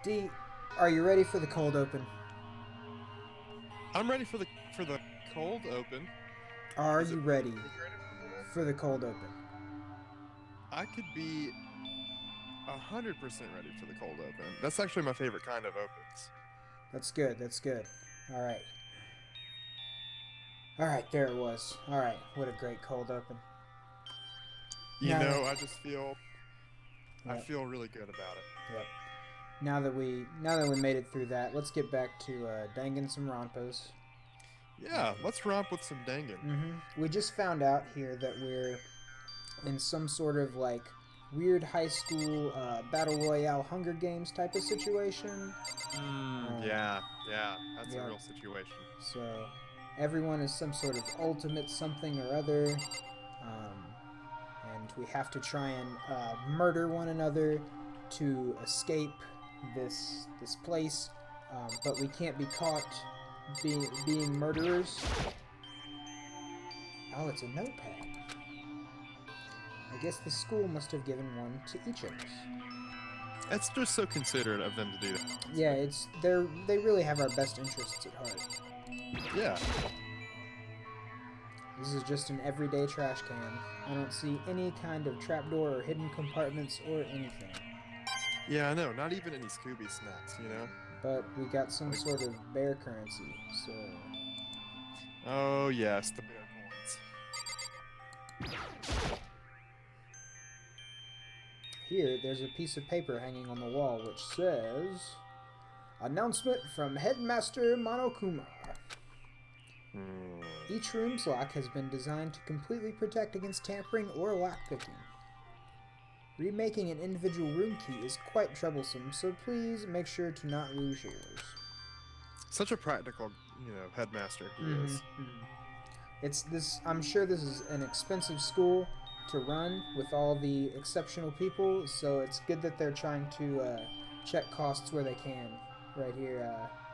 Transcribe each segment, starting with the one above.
D, are you ready for the cold open? I'm ready for the cold open. Are Is it you ready you ready for the cold open? for the cold open? I could be 100% ready for the cold open. That's actually my favorite kind of opens. That's good. That's good. All right. All right. There it was. All right. What a great cold open. You Now know, that. I Yep. feel really good about it. Yep. Now that we made it through that, let's get back to danging some rompas. Yeah, let's romp with some Dangan. We just found out here that we're in some sort of like weird high school battle royale Hunger Games type of situation. Yeah, that's a Yeah. real situation. So everyone is some sort of ultimate something or other, um, and we have to try and murder one another to escape this place. But we can't be caught being murderers. Oh, it's a notepad. I guess the school must have given one to each of us. It's just so considerate of them to do that, Yeah, honestly. they really have our best interests at heart. Yeah. This is just an everyday trash can. I don't see any kind of trapdoor or hidden compartments or anything. Yeah, I know. Not even any Scooby snacks, you know? But we got some Like, sort of bear currency, so oh, yes, the bear coins. here there's a piece of paper hanging on the wall which says announcement from Headmaster Monokuma. Hmm. Each room's lock has been designed to completely protect against tampering or lockpicking. Remaking an individual room key is quite troublesome, so please make sure to not lose yours. Such a practical, headmaster he Mm-hmm. is. It's this. I'm sure this is an expensive school to run with all the exceptional people, so it's good that they're trying to check costs where they can. Right here,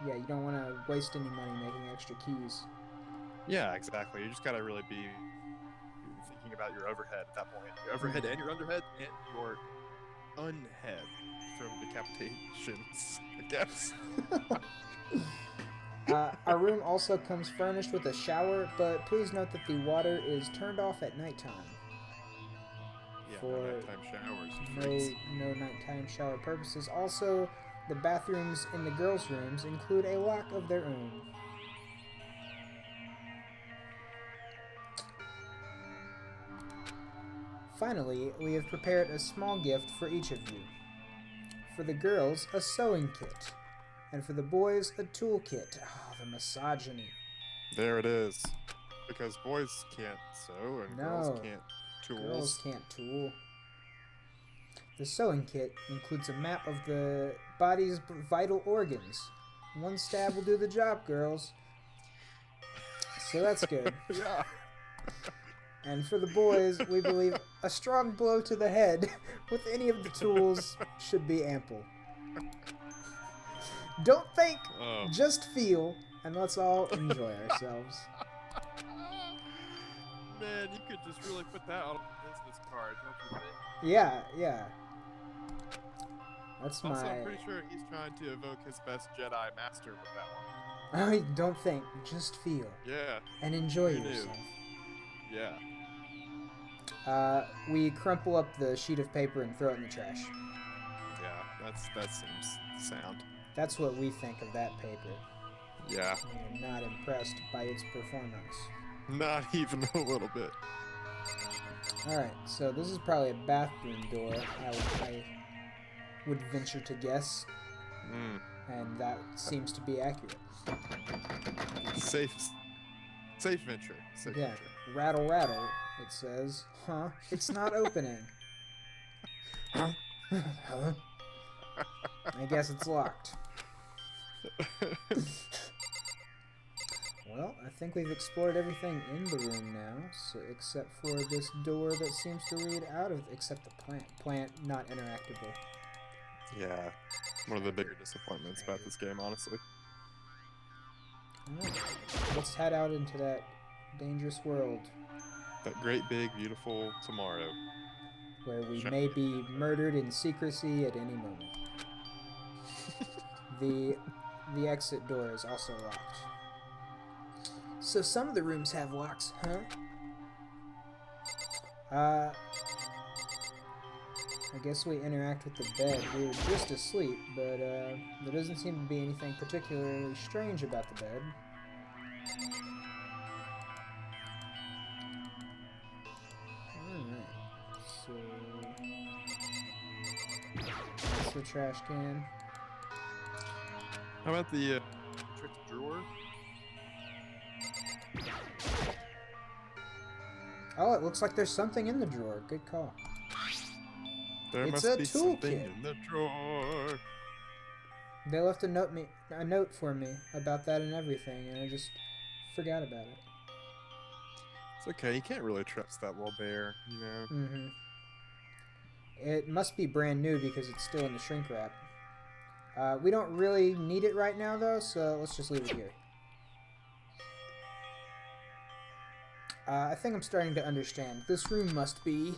yeah, you don't want to waste any money making extra keys. Yeah, exactly. You just gotta really be thinking about your overhead at that point. Your overhead and your underhead and your unhead from decapitations, I guess. Our room also comes furnished with a shower, but please note that the water is turned off at nighttime. Yeah, no For nighttime showers, you no freaks. no nighttime shower purposes. Also, the bathrooms in the girls' rooms include a lock of their own. Finally, we have prepared a small gift for each of you. For the girls, a sewing kit, and for the boys, a tool kit. Oh, the misogyny. There it is. Because boys can't sew and girls No, can't girls tools. can't tool. The sewing kit includes a map of the body's vital organs. One stab will do the job, girls. So that's good. Yeah. And for the boys, we believe a strong blow to the head with any of the tools should be ample. Don't think, Oh. just feel, and let's all enjoy ourselves. Man, you could just really put that on a business card, don't you think? Yeah, yeah. That's Also, I'm my. pretty sure he's trying to evoke his best Jedi master with that one. I don't think, just feel, Yeah, and enjoy who knew? yourself. Yeah. We crumple up the sheet of paper and throw it in the trash. Yeah, that seems sound. That's what we think of that paper. Yeah. We are not impressed by its performance. Not even a little bit. Alright, so this is probably a bathroom door, I would venture to guess, Mm. and that seems to be accurate. Safe venture. Safe Yeah, venture. rattle, rattle, it says. Huh? It's not opening. Huh? Huh? I guess it's locked. Well, I think we've explored everything in the room now, so except for this door that seems to lead out of, except the plant. Plant not interactable. Yeah. One of the bigger disappointments about this game, honestly. Alright, let's head out into that dangerous world That great big beautiful tomorrow. where we Shiny may and be tomorrow. murdered in secrecy at any moment. The exit door is also locked. So some of the rooms have locks, huh? I guess we interact with the bed. We were just asleep, but there doesn't seem to be anything particularly strange about the bed. Alright, so that's the trash can. How about the trick drawer? Oh, it looks like there's something in the drawer. Good call. There It's must a be something toolkit. in the drawer. They left a note for me about that and everything, and I just forgot about it. It's okay. You can't really trust that little bear, you know. Mm-hmm. It must be brand new because it's still in the shrink wrap. We don't really need it right now, though, so let's just leave it here. I think I'm starting to understand. This room must be...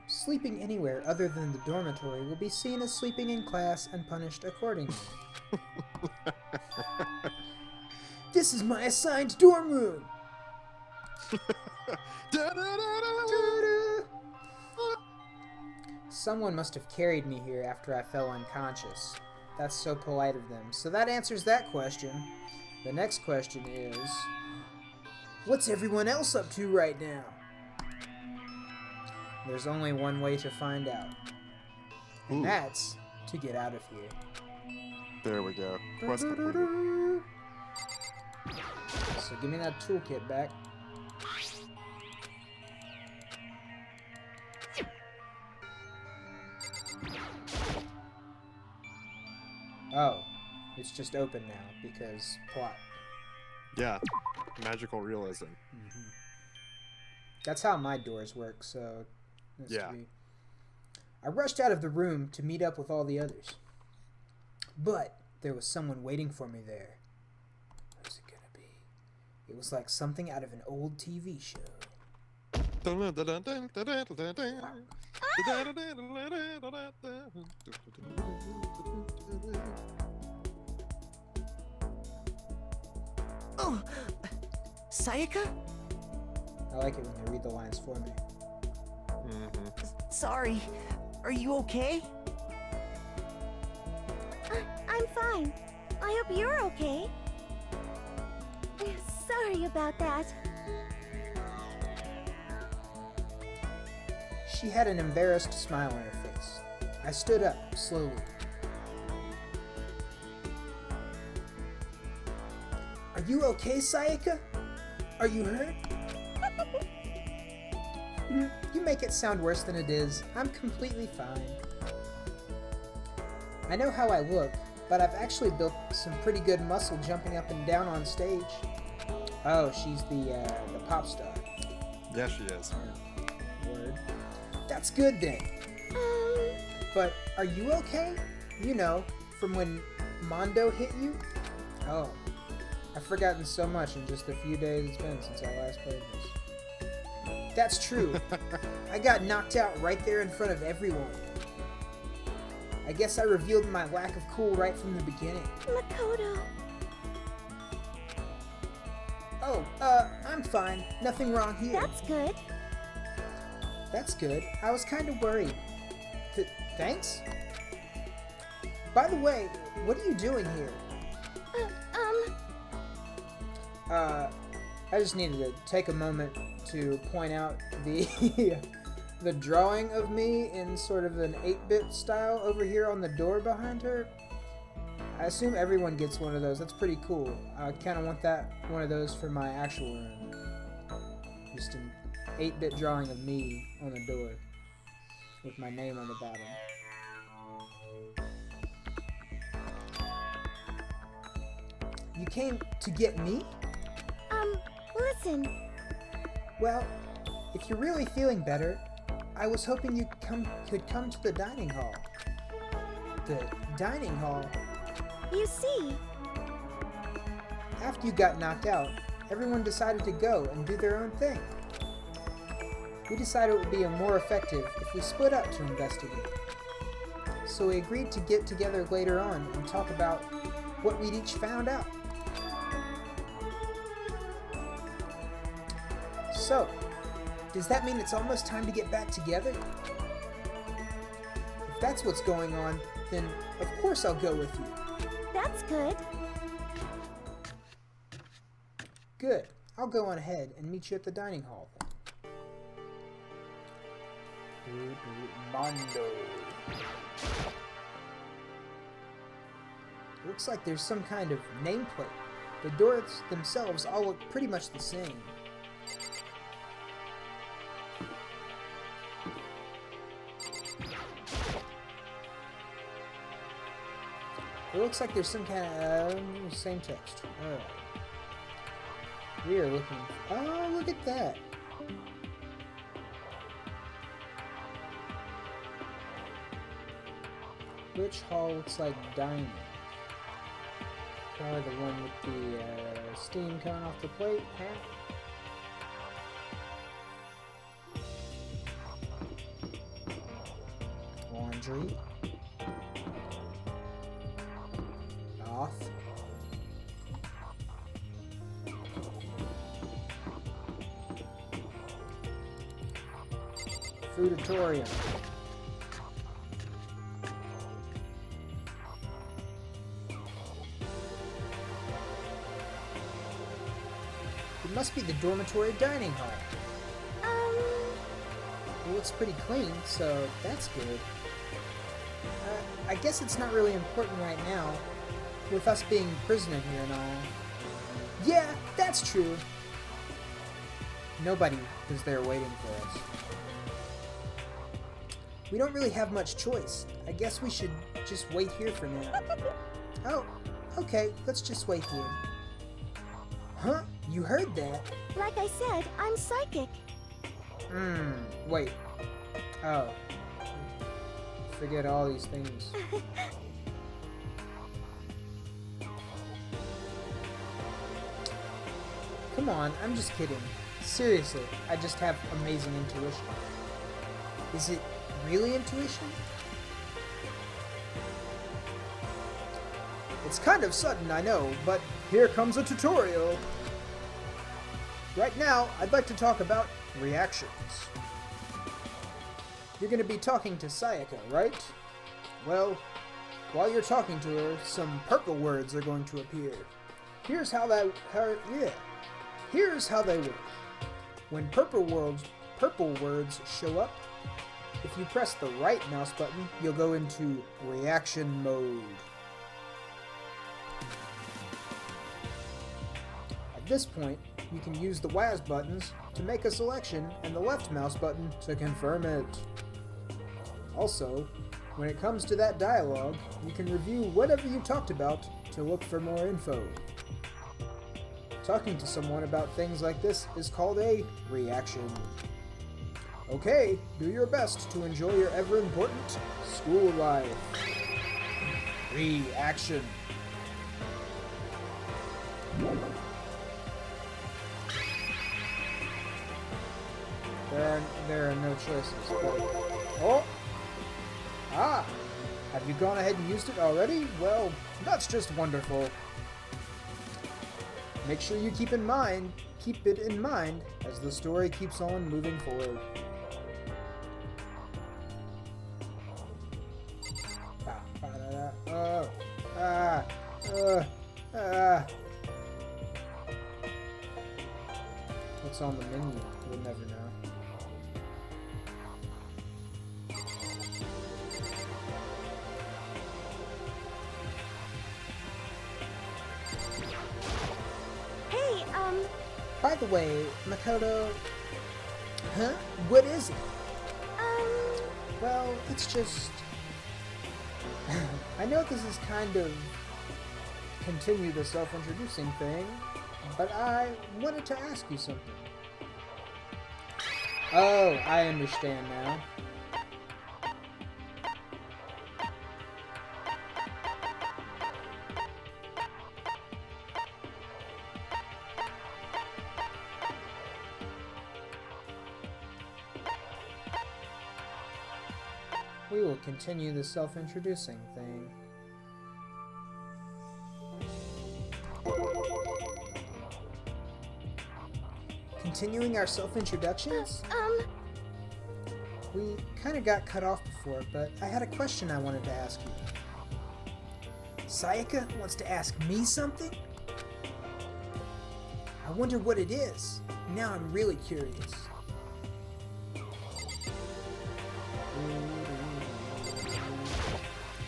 Sleeping anywhere other than the dormitory will be seen as sleeping in class and punished accordingly. This is my assigned dorm room! Someone must have carried me here after I fell unconscious. That's so polite of them. So that answers that question. The next question is... What's everyone else up to right now? There's only one way to find out. And that's to get out of here. There we go. Quest completed. So give me that toolkit back. Oh, it's just open now because plot. Yeah, magical realism. Mm-hmm. That's how my doors work, so... Yeah. I rushed out of the room to meet up with all the others. But there was someone waiting for me there. What was it gonna be? It was like something out of an old TV show. Oh, Sayaka? I like it when they read the lines for me. Sorry. Are you okay? I'm fine. I hope you're okay. Sorry about that. She had an embarrassed smile on her face. I stood up, slowly. Are you okay, Sayaka? Are you hurt? You make it sound worse than it is. I'm completely fine. I know how I look, but I've actually built some pretty good muscle jumping up and down on stage. Oh, she's the pop star. Yeah, she is. Word. That's good then. But are you okay? You know, from when Mondo hit you? Oh, I've forgotten so much in just the few days it's been since I last played this. That's true. I got knocked out right there in front of everyone. I guess I revealed my lack of cool right from the beginning. Makoto. Oh, I'm fine. Nothing wrong here. That's good. That's good. I was kind of worried. Thanks? By the way, what are you doing here? I just needed to take a moment to point out the the drawing of me in sort of an 8-bit style over here on the door behind her. I assume everyone gets one of those. That's pretty cool. I kind of want one of those for my actual room. Just an 8-bit drawing of me on the door with my name on the bottom. You came to get me? Listen. Well, if you're really feeling better, I was hoping you could come to the dining hall. The dining hall? You see. After you got knocked out, everyone decided to go and do their own thing. We decided it would be more effective if we split up to investigate. so we agreed to get together later on and talk about what we'd each found out. So, does that mean it's almost time to get back together? If that's what's going on, then of course I'll go with you. That's good. Good. I'll go on ahead and meet you at the dining hall. Mondo. Looks like there's some kind of nameplate. The doors themselves all look pretty much the same. It looks like there's some kind of same text. Alright. We are looking. Oh, look at that. Which hall looks like dining? Probably the one with the steam coming off the plate, huh? Laundry. Bath. Fooditorium. It must be the dormitory dining hall. It looks pretty clean, so that's good. I guess it's not really important right now, with us being prisoner here and all. Yeah, that's true. Nobody was there waiting for us. We don't really have much choice. I guess we should just wait here for now. Oh, okay, let's just wait here. Huh? You heard that? Like I said, I'm psychic. Wait. Oh. Forget all these things. Come on, I'm just kidding. Seriously, I just have amazing intuition. Is it really intuition? It's kind of sudden, I know, but here comes a tutorial. Right now, I'd like to talk about reactions. You're going to be talking to Sayaka, right? Well, while you're talking to her, some purple words are going to appear. Here's how they work. When purple words show up, if you press the right mouse button, you'll go into reaction mode. At this point, you can use the WAS buttons to make a selection and the left mouse button to confirm it. Also, when it comes to that dialogue, you can review whatever you talked about to look for more info. Talking to someone about things like this is called a reaction. Okay, do your best to enjoy your ever-important school life. Reaction. There are no choices. Oh! Ah! Have you gone ahead and used it already? Well, that's just wonderful. Make sure you keep it in mind as the story keeps on moving forward. What's on the menu? We'll never know. Hey, By the way, Makoto... Huh? What is it? Well, it's just... I know this is kind of... continue the self-introducing thing, but I wanted to ask you something. Oh, I understand now. we will continue the self-introducing thing. Continuing our self-introductions? We kind of got cut off before, but I had a question I wanted to ask you. Sayaka wants to ask me something? I wonder what it is. Now I'm really curious.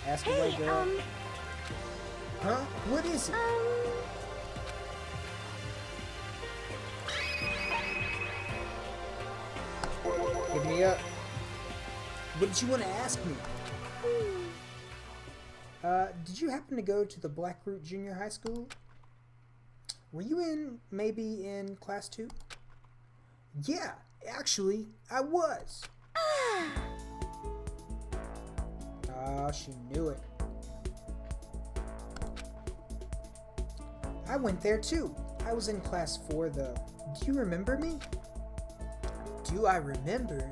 Ask away, girl. Huh? What is it? Give me up. What did you want to ask me? Did you happen to go to the Blackroot Junior High School? Were you maybe in class 2? Yeah, actually, I was. Ah, she knew it. I went there too. I was in class 4 though. Do you remember me? Do I remember?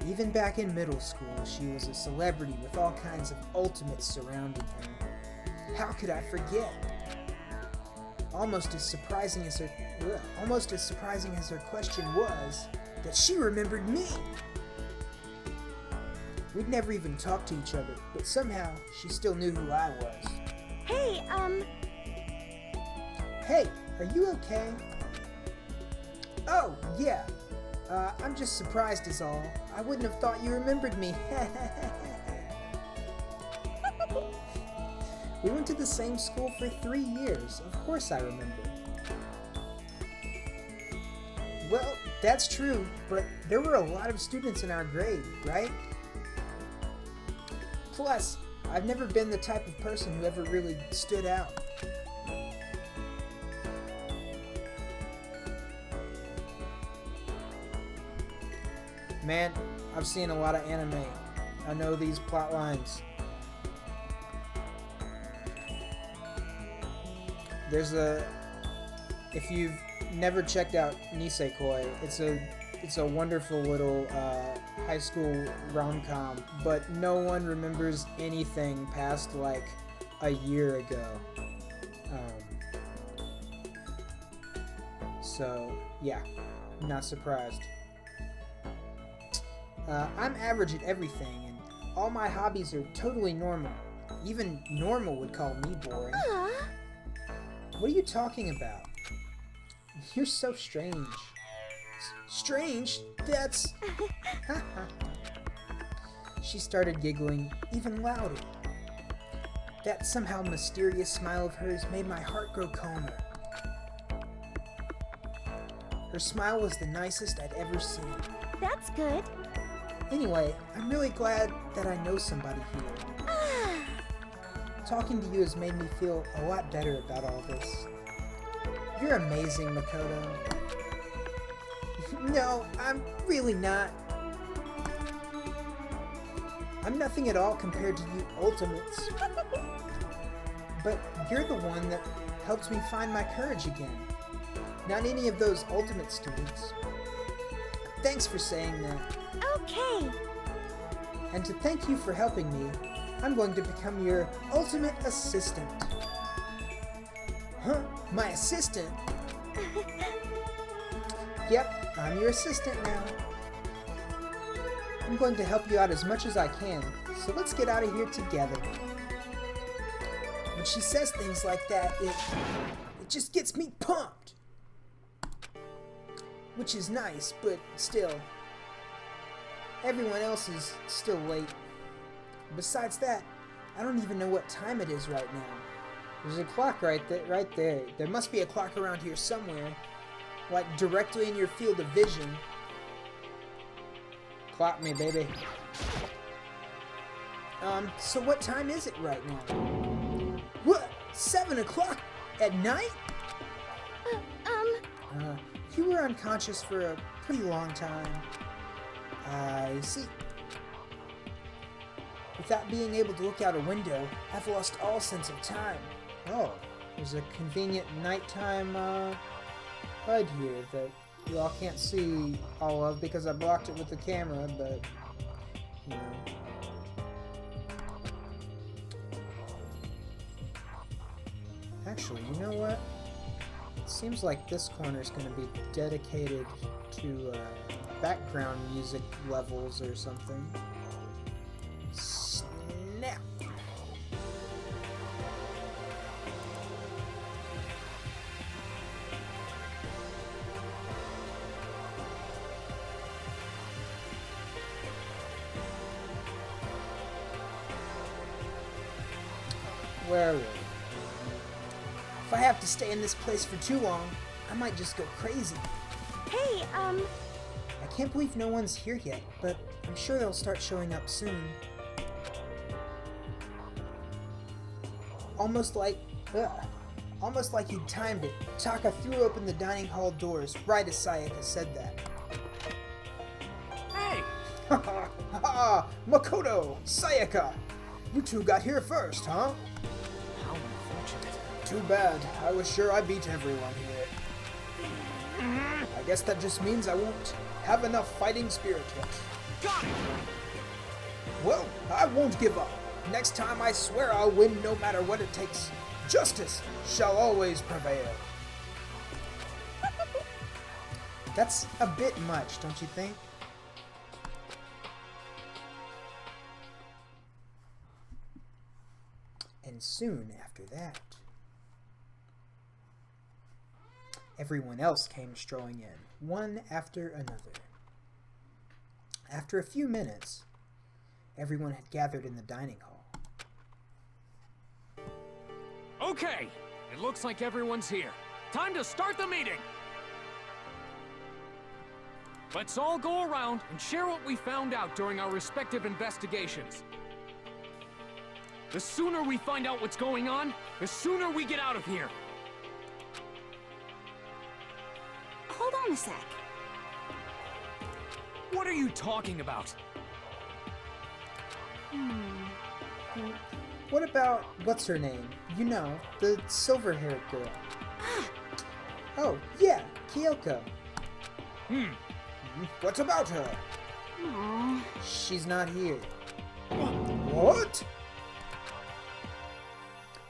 Even back in middle school, she was a celebrity with all kinds of ultimates surrounding her. How could I forget? Almost as surprising as her question was that she remembered me. We'd never even talked to each other, but somehow she still knew who I was. Hey, Hey, are you okay? Oh, yeah. I'm just surprised is all. I wouldn't have thought you remembered me. We went to the same school for 3 years. Of course I remember. Well, that's true, but there were a lot of students in our grade, right? Plus, I've never been the type of person who ever really stood out. Man, I've seen a lot of anime. I know these plot lines. If you've never checked out Nisekoi, it's a wonderful little high school rom-com, but no one remembers anything past like a year ago. So yeah, not surprised. I'm average at everything, and all my hobbies are totally normal. Even normal would call me boring. What are you talking about? You're so strange. Strange? That's... She started giggling even louder. That somehow mysterious smile of hers made my heart grow calmer. Her smile was the nicest I'd ever seen. that's good. Anyway, I'm really glad that I know somebody here. Talking to you has made me feel a lot better about all this. You're amazing, Makoto. No, I'm really not. I'm nothing at all compared to you ultimates. But you're the one that helped me find my courage again. Not any of those ultimate students. Thanks for saying that. Okay. And to thank you for helping me, I'm going to become your ultimate assistant. Huh? My assistant? Yep, I'm your assistant now. I'm going to help you out as much as I can, so let's get out of here together. When she says things like that, it just gets me pumped. Which is nice, but still, everyone else is still late. Besides that, I don't even know what time it is right now. There's a clock right there. There must be a clock around here somewhere, like directly in your field of vision. Clock me, baby. So what time is it right now? What? 7 o'clock at night? You were unconscious for a pretty long time. I see. Without being able to look out a window, I've lost all sense of time. Oh, there's a convenient nighttime HUD here that you all can't see all of because I blocked it with the camera, but, you know. Actually, you know what? It seems like this corner is going to be dedicated to background music levels or something. Snap! Where are we? If I have to stay in this place for too long, I might just go crazy. Hey, I can't believe no one's here yet, but I'm sure they'll start showing up soon. Almost like he'd timed it. Taka threw open the dining hall doors right as Sayaka said that. Hey! Ha! Makoto! Sayaka! You two got here first, huh? How unfortunate. Too bad. I was sure I beat everyone here. I guess that just means I won't have enough fighting spirit yet. Got it! Well, I won't give up. Next time I swear I'll win no matter what it takes. Justice shall always prevail. That's a bit much, don't you think? And soon after that, everyone else came strolling in, one after another. After a few minutes, everyone had gathered in the dining hall. Okay, it looks like everyone's here. Time to start the meeting! Let's all go around and share what we found out during our respective investigations. The sooner we find out what's going on, the sooner we get out of here. hold on a sec. What are you talking about? What about, what's her name? You know, the silver-haired girl. Oh, yeah, Kyoko. What about her? Aww. She's not here. What?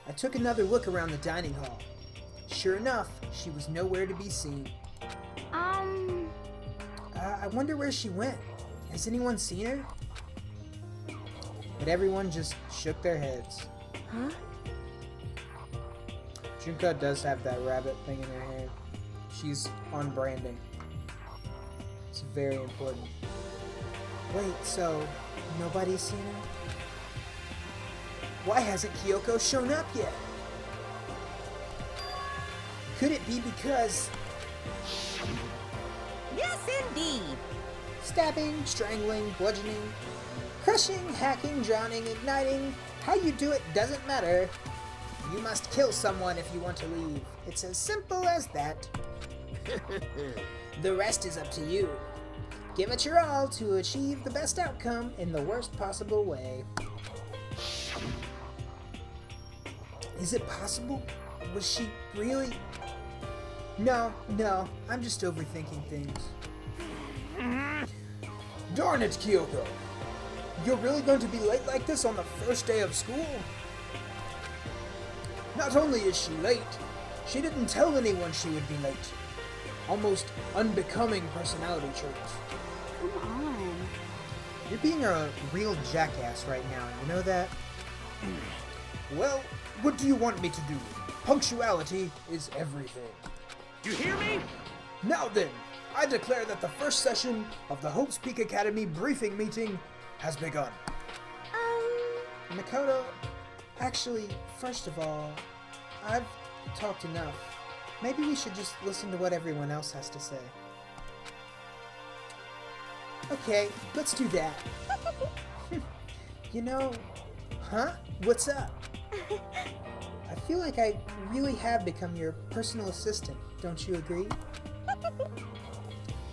I took another look around the dining hall. Sure enough, she was nowhere to be seen. I wonder where she went. Has anyone seen her? But everyone just shook their heads. Huh? Junko does have that rabbit thing in her hair. She's on branding. It's very important. Wait, so nobody's seen her? Why hasn't Kyoko shown up yet? Could it be because Yes, indeed. stabbing, strangling, bludgeoning, crushing, hacking, drowning, igniting, how you do it doesn't matter. You must kill someone if you want to leave. It's as simple as that. The rest is up to you. Give it your all to achieve the best outcome in the worst possible way. Is it possible? Was she really? No, I'm just overthinking things. Darn it, Kyoko! You're really going to be late like this on the first day of school? Not only is she late, she didn't tell anyone she would be late. Almost unbecoming personality traits. Come on. You're being a real jackass right now, you know that? Well, what do you want me to do? Punctuality is everything. You hear me? Now then, I declare that the first session of the Hope's Peak Academy briefing meeting has begun. Makoto, actually, first of all, I've talked enough. Maybe we should just listen to what everyone else has to say. Okay, let's do that. You know, huh? What's up? I feel like I really have become your personal assistant, don't you agree?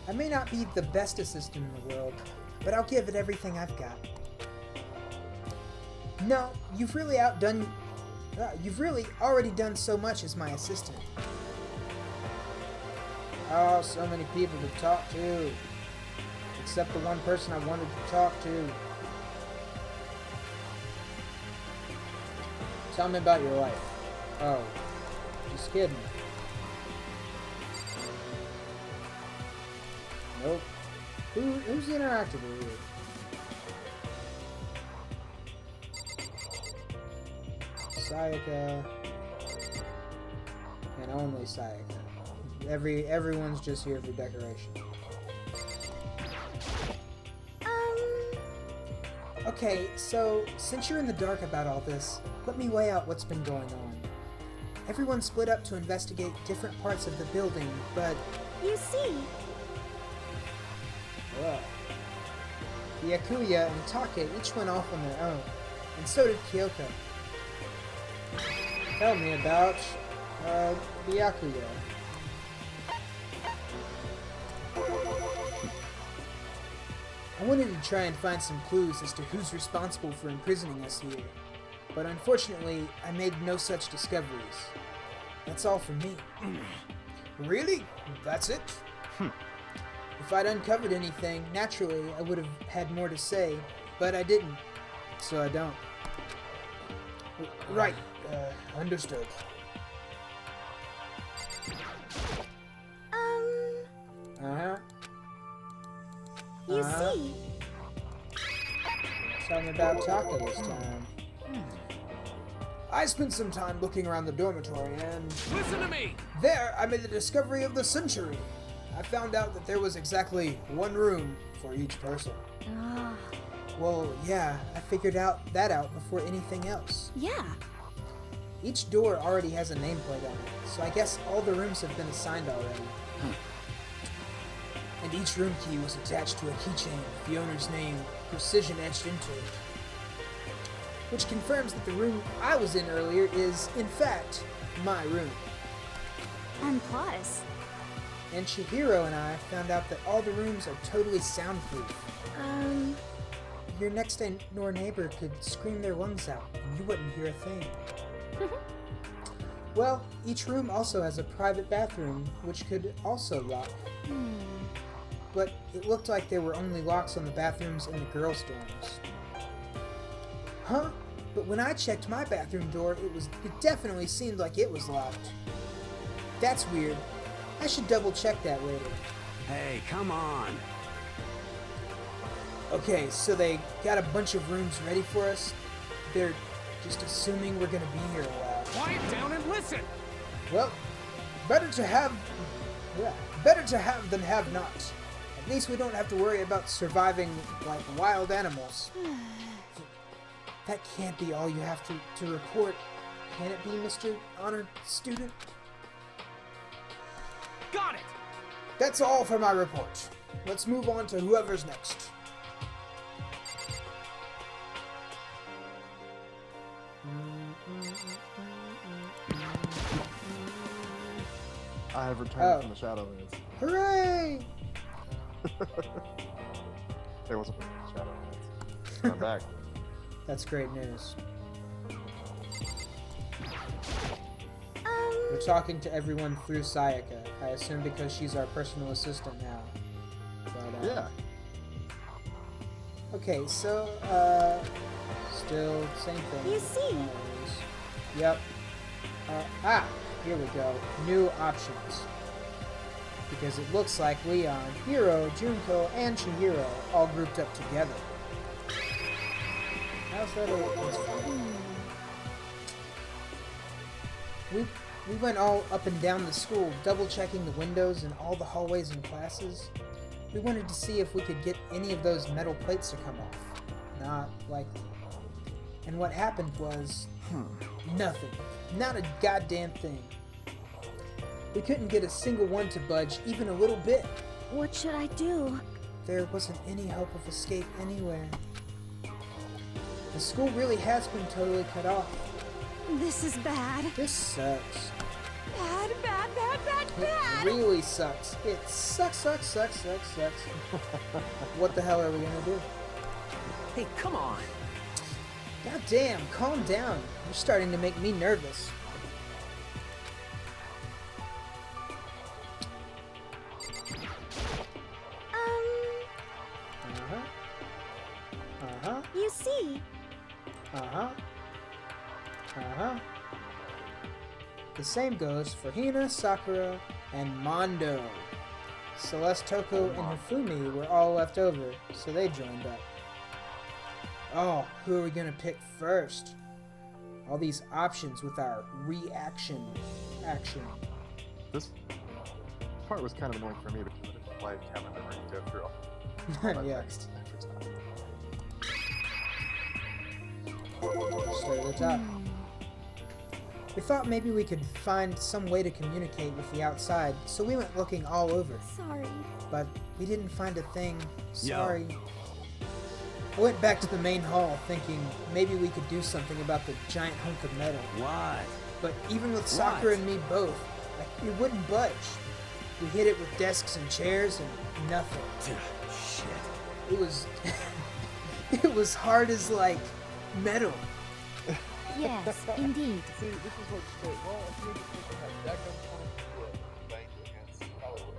I may not be the best assistant in the world, but I'll give it everything I've got. No, you've really already done so much as my assistant. Oh, so many people to talk to. Except the one person I wanted to talk to. Tell me about your life. Oh, just kidding. Nope. Who's interactive with you? Sayaka. And only Sayaka. Everyone's just here for decoration. Okay, so since you're in the dark about all this, let me lay out what's been going on. Everyone split up to investigate different parts of the building, but You see, well, the Akuya and Take each went off on their own, and so did Kyoko. Tell me about the Akuya. I wanted to try and find some clues as to who's responsible for imprisoning us here, but unfortunately, I made no such discoveries. That's all from me. Really? That's it? If I'd uncovered anything, naturally, I would have had more to say, but I didn't, so I don't. Right, understood. Uh-huh. you see, Tell me about Taka this time. I spent some time looking around the dormitory, and Listen to me! there I made the discovery of the century. I found out that there was exactly one room for each person. Ah, Well, yeah, I figured that out before anything else. yeah. Each door already has a nameplate on it, so I guess all the rooms have been assigned already. And each room key was attached to a keychain with the owner's name precision etched into it. Which confirms that the room I was in earlier is, in fact, my room. And plus, And Chihiro and I found out that all the rooms are totally soundproof. Your next door neighbor could scream their lungs out, and you wouldn't hear a thing. Well, each room also has a private bathroom, which could also lock. But it looked like there were only locks on the bathrooms in the girls' dorms. Huh? But when I checked my bathroom door, it definitely seemed like it was locked. That's weird. I should double check that later. Hey, come on. Okay, so they got a bunch of rooms ready for us. They're just assuming we're gonna be here a while. Quiet down and listen! Well, better to have than have not. At least we don't have to worry about surviving like wild animals. That can't be all you have to report. Can it be, Mr. Honored Student? Got it! That's all for my report. Let's move on to whoever's next. I have returned from the Shadowlands. Hooray! There was a Shadowlands. I'm back. That's great news. We're talking to everyone through Sayaka. I assume because she's our personal assistant now. But, Yeah. Okay, so, still same thing. You see. Always. Yep. Here we go. New options. Because it looks like Leon, Hiro, Junko, and Chihiro all grouped up together. How's that We went all up and down the school, double checking the windows in all the hallways and classes. We wanted to see if we could get any of those metal plates to come off. Not likely. And what happened was nothing. Not a goddamn thing. We couldn't get a single one to budge even a little bit. What should I do? There wasn't any hope of escape anywhere. The school really has been totally cut off. This is bad. This sucks. Bad, bad, bad, bad, It bad. really sucks. It sucks. What the hell are we gonna do? Hey, come on. God damn, calm down. You're starting to make me nervous. Uh-huh. Uh-huh. The same goes for Hina, Sakura, and Mondo. Celeste, Toko, and Hifumi were all left over, so they joined up. Oh, who are we gonna pick first? All these options with our reaction action. This part was kind of annoying for me because I didn't like having to go through all that Yeah. text every time. Start at the top. We thought maybe we could find some way to communicate with the outside, so we went looking all over. Sorry. But we didn't find a thing. Sorry. I went back to the main hall thinking maybe we could do something about the giant hunk of metal. What? But even with Sakura and me both, it wouldn't budge. We hit it with desks and chairs and nothing. Shit. It was... it was hard as, like, metal. Yes, indeed. See, this is what's great. Well, if you just have that comes from the bank against Hollywood.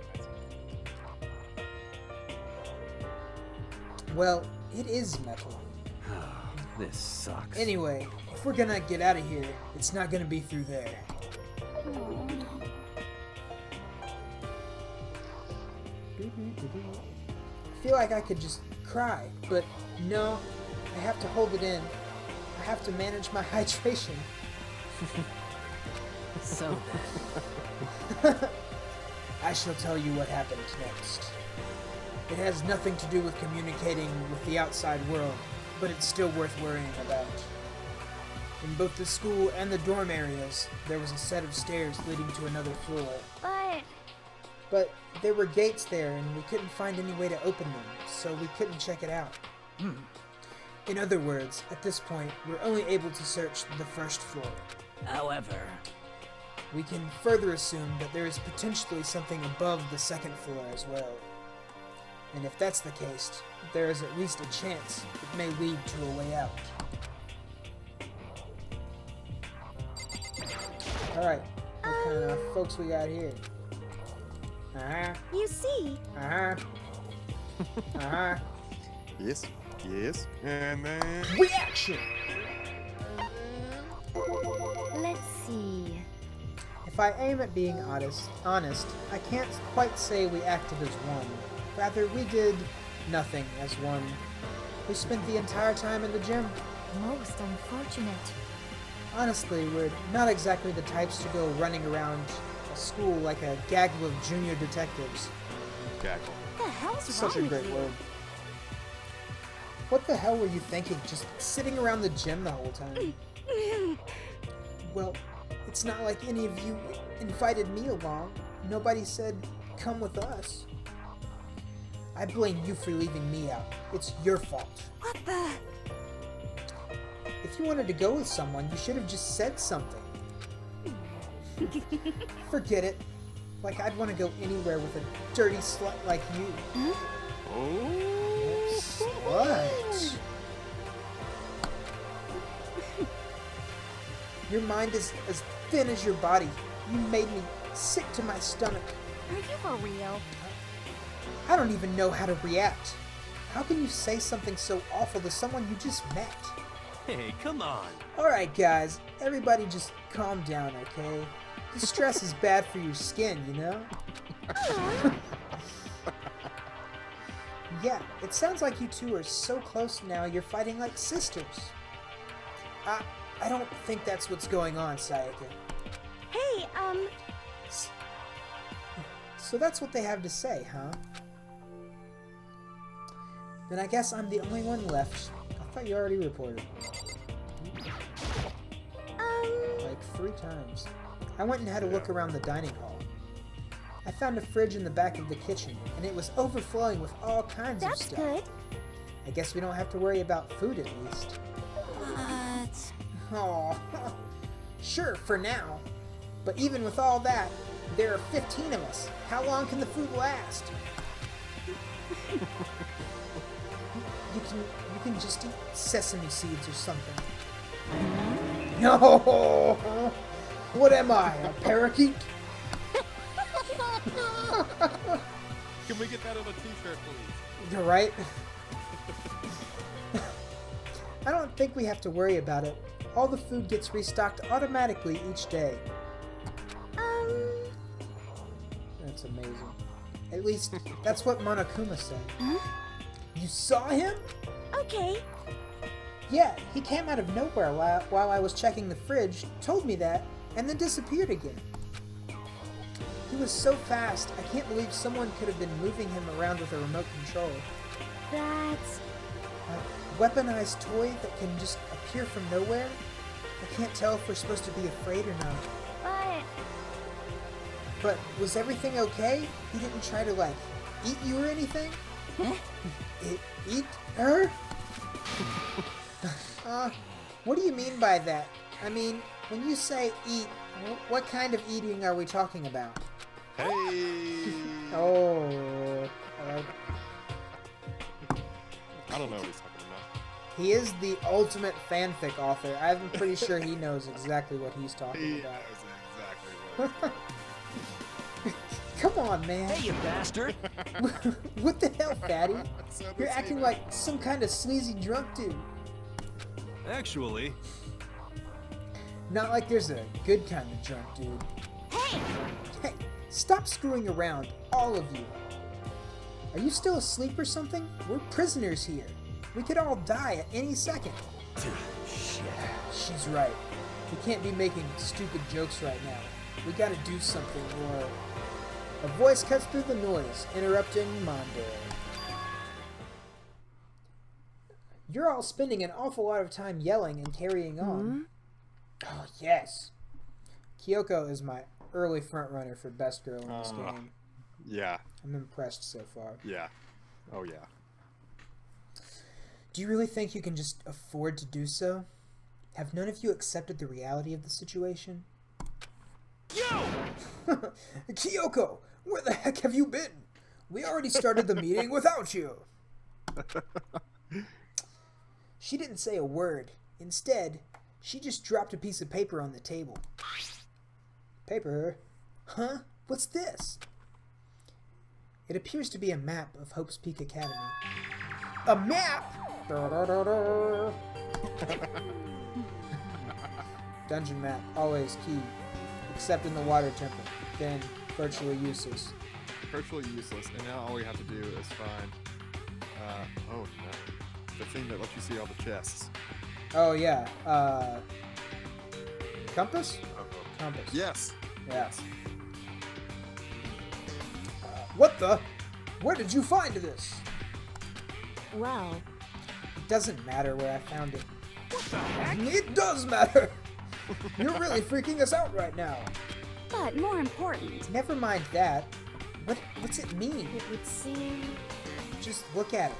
Well, it is metal. This sucks. Anyway, if we're gonna get out of here, it's not gonna be through there. I feel like I could just cry, but no, I have to hold it in. I have to manage my hydration. So I shall tell you what happened next. It has nothing to do with communicating with the outside world, but it's still worth worrying about. In both the school and the dorm areas, there was a set of stairs leading to another floor. But there were gates there, and we couldn't find any way to open them, so we couldn't check it out. In other words, at this point, we're only able to search the first floor. However, We can further assume that there is potentially something above the second floor as well. And if that's the case, there is at least a chance it may lead to a way out. Alright, what kind of folks we got here? You see, Yes, yes, and then... Reaction! let's see. If I aim at being honest, I can't quite say we acted as one. Rather, we did nothing as one. We spent the entire time in the gym. Most unfortunate. Honestly, we're not exactly the types to go running around a school like a gaggle of junior detectives. Gaggle. What the hell's Such a wrong great with you? word. What the hell were you thinking, just sitting around the gym the whole time? Well, it's not like any of you invited me along. Nobody said, come with us. I blame you for leaving me out. It's your fault. What the? If you wanted to go with someone, you should have just said something. Forget it. Like, I'd want to go anywhere with a dirty slut like you. Oh! Slut. Your mind is as thin as your body. You made me sick to my stomach. Are you for real? I don't even know how to react. How can you say something so awful to someone you just met? hey, come on. Alright guys, everybody just calm down, okay? The stress is bad for your skin, you know? Yeah, it sounds like you two are so close now you're fighting like sisters. I don't think that's what's going on, Sayaka. Hey, So that's what they have to say, huh? Then I guess I'm the only one left. I thought you already reported. Like 3 times. I went and had a look around the dining hall. I found a fridge in the back of the kitchen, and it was overflowing with all kinds of that's stuff. good. I guess we don't have to worry about food at least. But Oh, sure, for now. But even with all that, there are 15 of us. How long can the food last? You can just eat sesame seeds or something. No! What am I, a parakeet? Can we get that on a t-shirt, please? You're right. I don't think we have to worry about it. All the food gets restocked automatically each day. That's amazing. At least, that's what Monokuma said. Huh? You saw him? Okay. Yeah, he came out of nowhere while I was checking the fridge, told me that, and then disappeared again. He was so fast, I can't believe someone could have been moving him around with a remote control. That's... A weaponized toy that can just appear from nowhere? I can't tell if we're supposed to be afraid or not. But was everything okay? He didn't try to, like, eat you or anything? Huh? Eat her? What do you mean by that? I mean, when you say eat, what kind of eating are we talking about? Hey! Oh. I don't know what he's talking about. He is the ultimate fanfic author. I'm pretty sure he knows exactly what he's talking He about. knows exactly what he's talking Come on, man. Hey, you bastard! What the hell, fatty? So You're this acting ain't- like some kind of sleazy drunk dude. Actually, Not like there's a good kind of drunk dude. Hey! Hey, stop screwing around, all of you. Are you still asleep or something? We're prisoners here. We could all die at any second. shit. She's right. We can't be making stupid jokes right now. We gotta do something, or... A voice cuts through the noise, interrupting Mondo. You're all spending an awful lot of time yelling and carrying on. Oh, yes. Kyoko is my early frontrunner for best girl in this game. Yeah, I'm impressed so far. yeah. Oh, yeah. Do you really think you can just afford to do so? Have none of you accepted the reality of the situation? Kyoko, where the heck have you been? We already started the meeting without you. She didn't say a word. Instead, she just dropped a piece of paper on the table. Paper? Huh? What's this? It appears to be a map of Hope's Peak Academy. A map? Dungeon map, always key. Except in the water temple. Then, virtually useless. Virtually useless, and now all we have to do is find, oh no, the thing that lets you see all the chests. Oh, yeah. Compass? Uh-oh. Compass. Yes! Yeah. Yes. What the? Where did you find this? Well, It doesn't matter where I found it. What the heck? It does matter! You're really freaking us out right now. but more important, Never mind that. What's it mean? it would seem... Just look at it.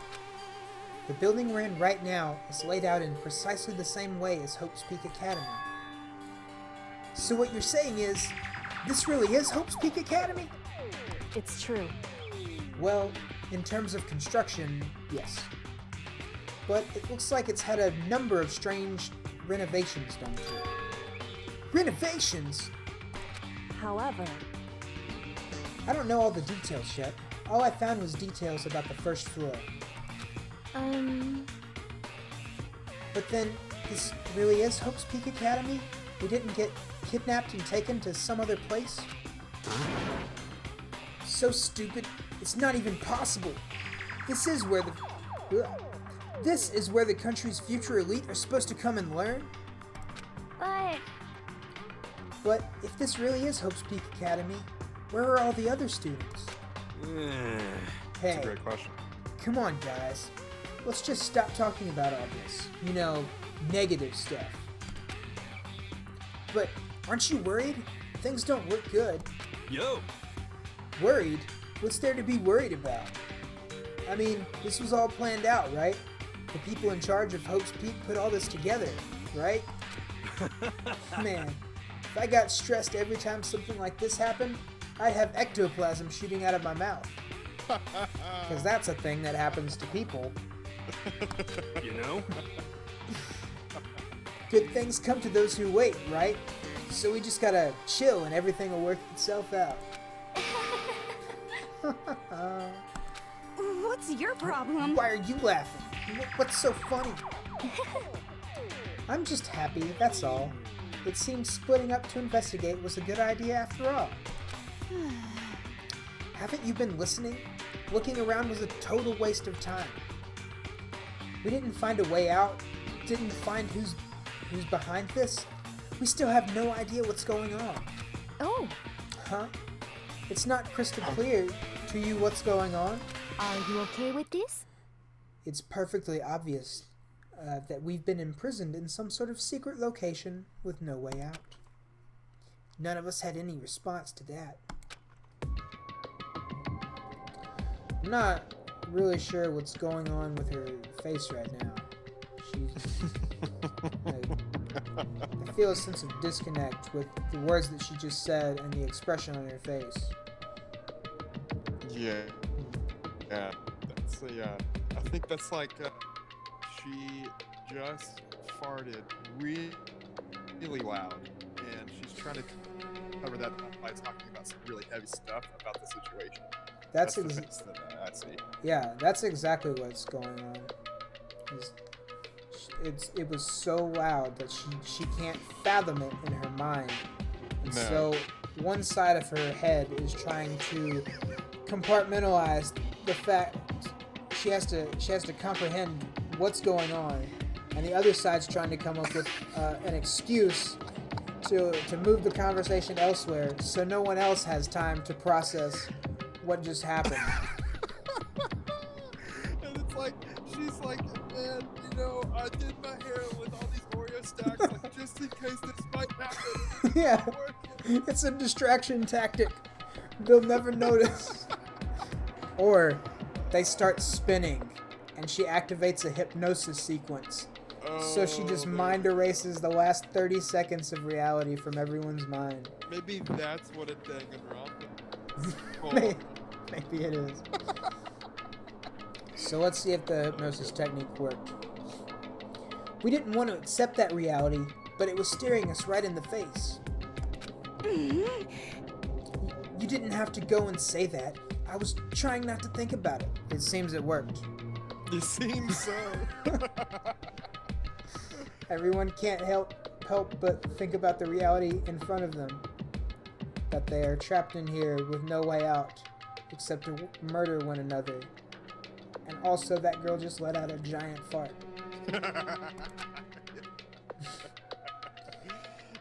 The building we're in right now is laid out in precisely the same way as Hope's Peak Academy. So what you're saying is, this really is Hope's Peak Academy? It's true. Well, in terms of construction, yes. But it looks like it's had a number of strange renovations done to it. Renovations? However, I don't know all the details yet. All I found was details about the first floor. But then, this really is Hope's Peak Academy? We didn't get kidnapped and taken to some other place? So stupid, it's not even possible. This is where the country's future elite are supposed to come and learn? But if this really is Hope's Peak Academy, where are all the other students? That's Hey, a great question. come on, guys. Let's just stop talking about all this. You know, negative stuff. But aren't you worried? Things don't look good. Yo! Worried? What's there to be worried about? I mean, this was all planned out, right? The people in charge of Hope's Peak put all this together, right? Man, if I got stressed every time something like this happened, I'd have ectoplasm shooting out of my mouth. Because that's a thing that happens to people. You know? Good things come to those who wait, right? So we just gotta chill and everything will work itself out. What's your problem? Why are you laughing? What's so funny? I'm just happy, that's all. It seems splitting up to investigate was a good idea after all. Haven't you been listening? Looking around was a total waste of time. We didn't find a way out, didn't find who's behind this. We still have no idea what's going on. Oh, Huh? It's not crystal clear to you what's going on. are you okay with this? It's perfectly obvious that we've been imprisoned in some sort of secret location with no way out. None of us had any response to that. I'm not really sure what's going on with her face right now. I feel a sense of disconnect with the words that she just said and the expression on her face. Yeah. Yeah. That's I think that's like she just farted really loud, and she's trying to cover that by talking about some really heavy stuff about the situation. That's the sense that I see. Yeah, that's exactly what's going on. It was so loud that she can't fathom it in her mind. And No. so one side of her head is trying to compartmentalize the fact she has to comprehend what's going on, and the other side's trying to come up with an excuse to move the conversation elsewhere so no one else has time to process what just happened. And it's like, she's like, man, you know, I did my hair with all these Oreo stacks, like, just in case this might happen. Yeah, it's a distraction tactic. They'll never notice. Or they start spinning, and she activates a hypnosis sequence. So she just mind erases the last 30 seconds of reality from everyone's mind. Maybe that's what a Danganronpa is. Maybe it is. So let's see if the hypnosis technique worked. We didn't want to accept that reality, but it was staring us right in the face. You didn't have to go and say that. I was trying not to think about it. It seems it worked. It seems so. Everyone can't help but think about the reality in front of them. That they are trapped in here with no way out, except to murder one another. And also that girl just let out a giant fart.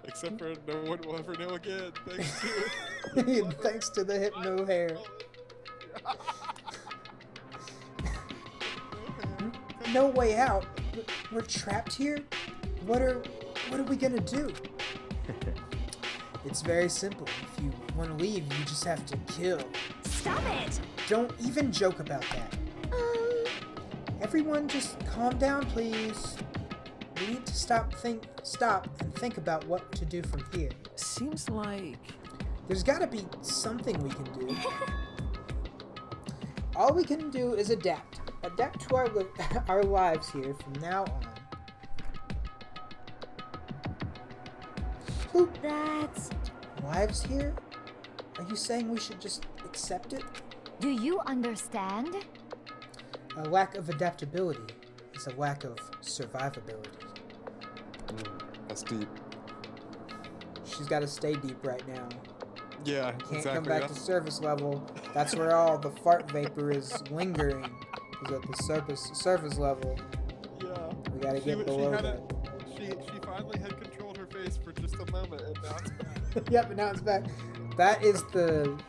Except for no one will ever know again, thanks to Thanks to the hypno hair. No way out? We're trapped here? What are we gonna do? It's very simple. If you want to leave, you just have to kill. Stop it! Don't even joke about that. Everyone just calm down, please. We need to stop and think about what to do from here. Seems like... There's gotta be something we can do. All we can do is adapt. Adapt to our lives here from now on. Oop. That's... Lives here? Are you saying we should just accept it? Do you understand? A lack of adaptability is a lack of survivability. That's deep. She's got to stay deep right now. Yeah, Can't come back to surface level. That's where all the fart vapor is lingering. Is at the surface level. Yeah. We gotta get below that. She finally had controlled her face for just a moment, and now it's back. Yep, and now it's back. That is the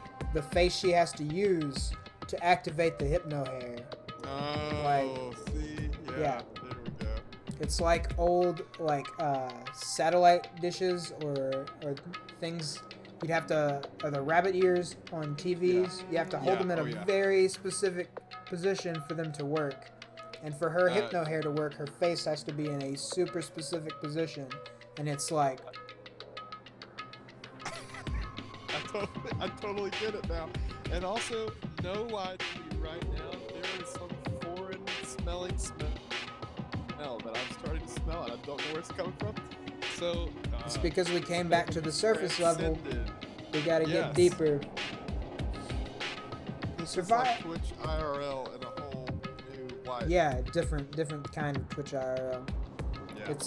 face she has to use to activate the hypno hair. Oh, see? Yeah. There we go. It's like old satellite dishes or things you'd have to, or the rabbit ears on TVs. You have to hold them in a very specific position for them to work. And for her hypno hair to work, her face has to be in a super specific position. And it's like... I totally get it now. And also, no lie to you right now, there is some foreign smelling smell that I'm starting to smell, and I don't know where it's coming from. So it's because we came back to the surface level. We gotta get Yes. deeper. This Survive. is like Twitch IRL in a whole new light. Yeah, different kind of Twitch IRL. Yeah. It's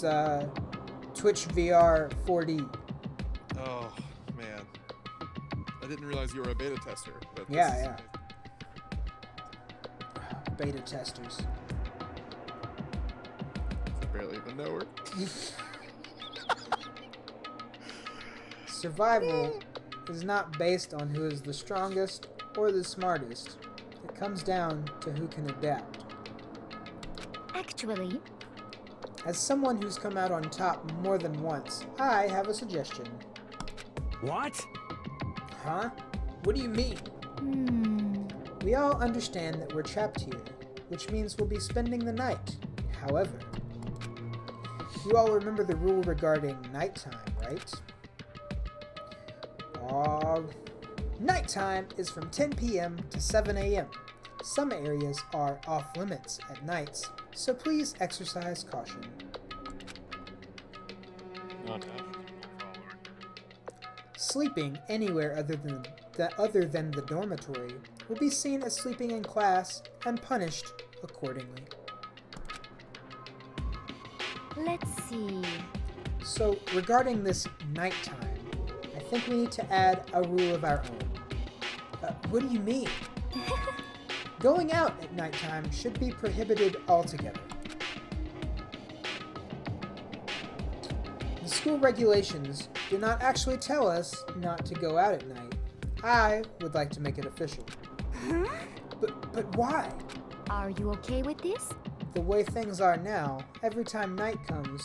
Twitch VR 4D. Oh man, I didn't realize you were a beta tester. But this Yeah, is yeah. Beta testers. I barely even know her. Survival is not based on who is the strongest or the smartest. It comes down to who can adapt. Actually, As someone who's come out on top more than once, I have a suggestion. What? Huh? What do you mean? We all understand that we're trapped here, which means we'll be spending the night. However, you all remember the rule regarding nighttime, right? Nighttime is from 10 p.m. to 7 a.m. Some areas are off limits at nights, so please exercise caution. Sleeping anywhere other than the dormitory will be seen as sleeping in class and punished accordingly. let's see. So, regarding this nighttime, I think we need to add a rule of our own. What do you mean? Going out at nighttime should be prohibited altogether. The school regulations do not actually tell us not to go out at night. I would like to make it official. But why? Are you okay with this? The way things are now, every time night comes,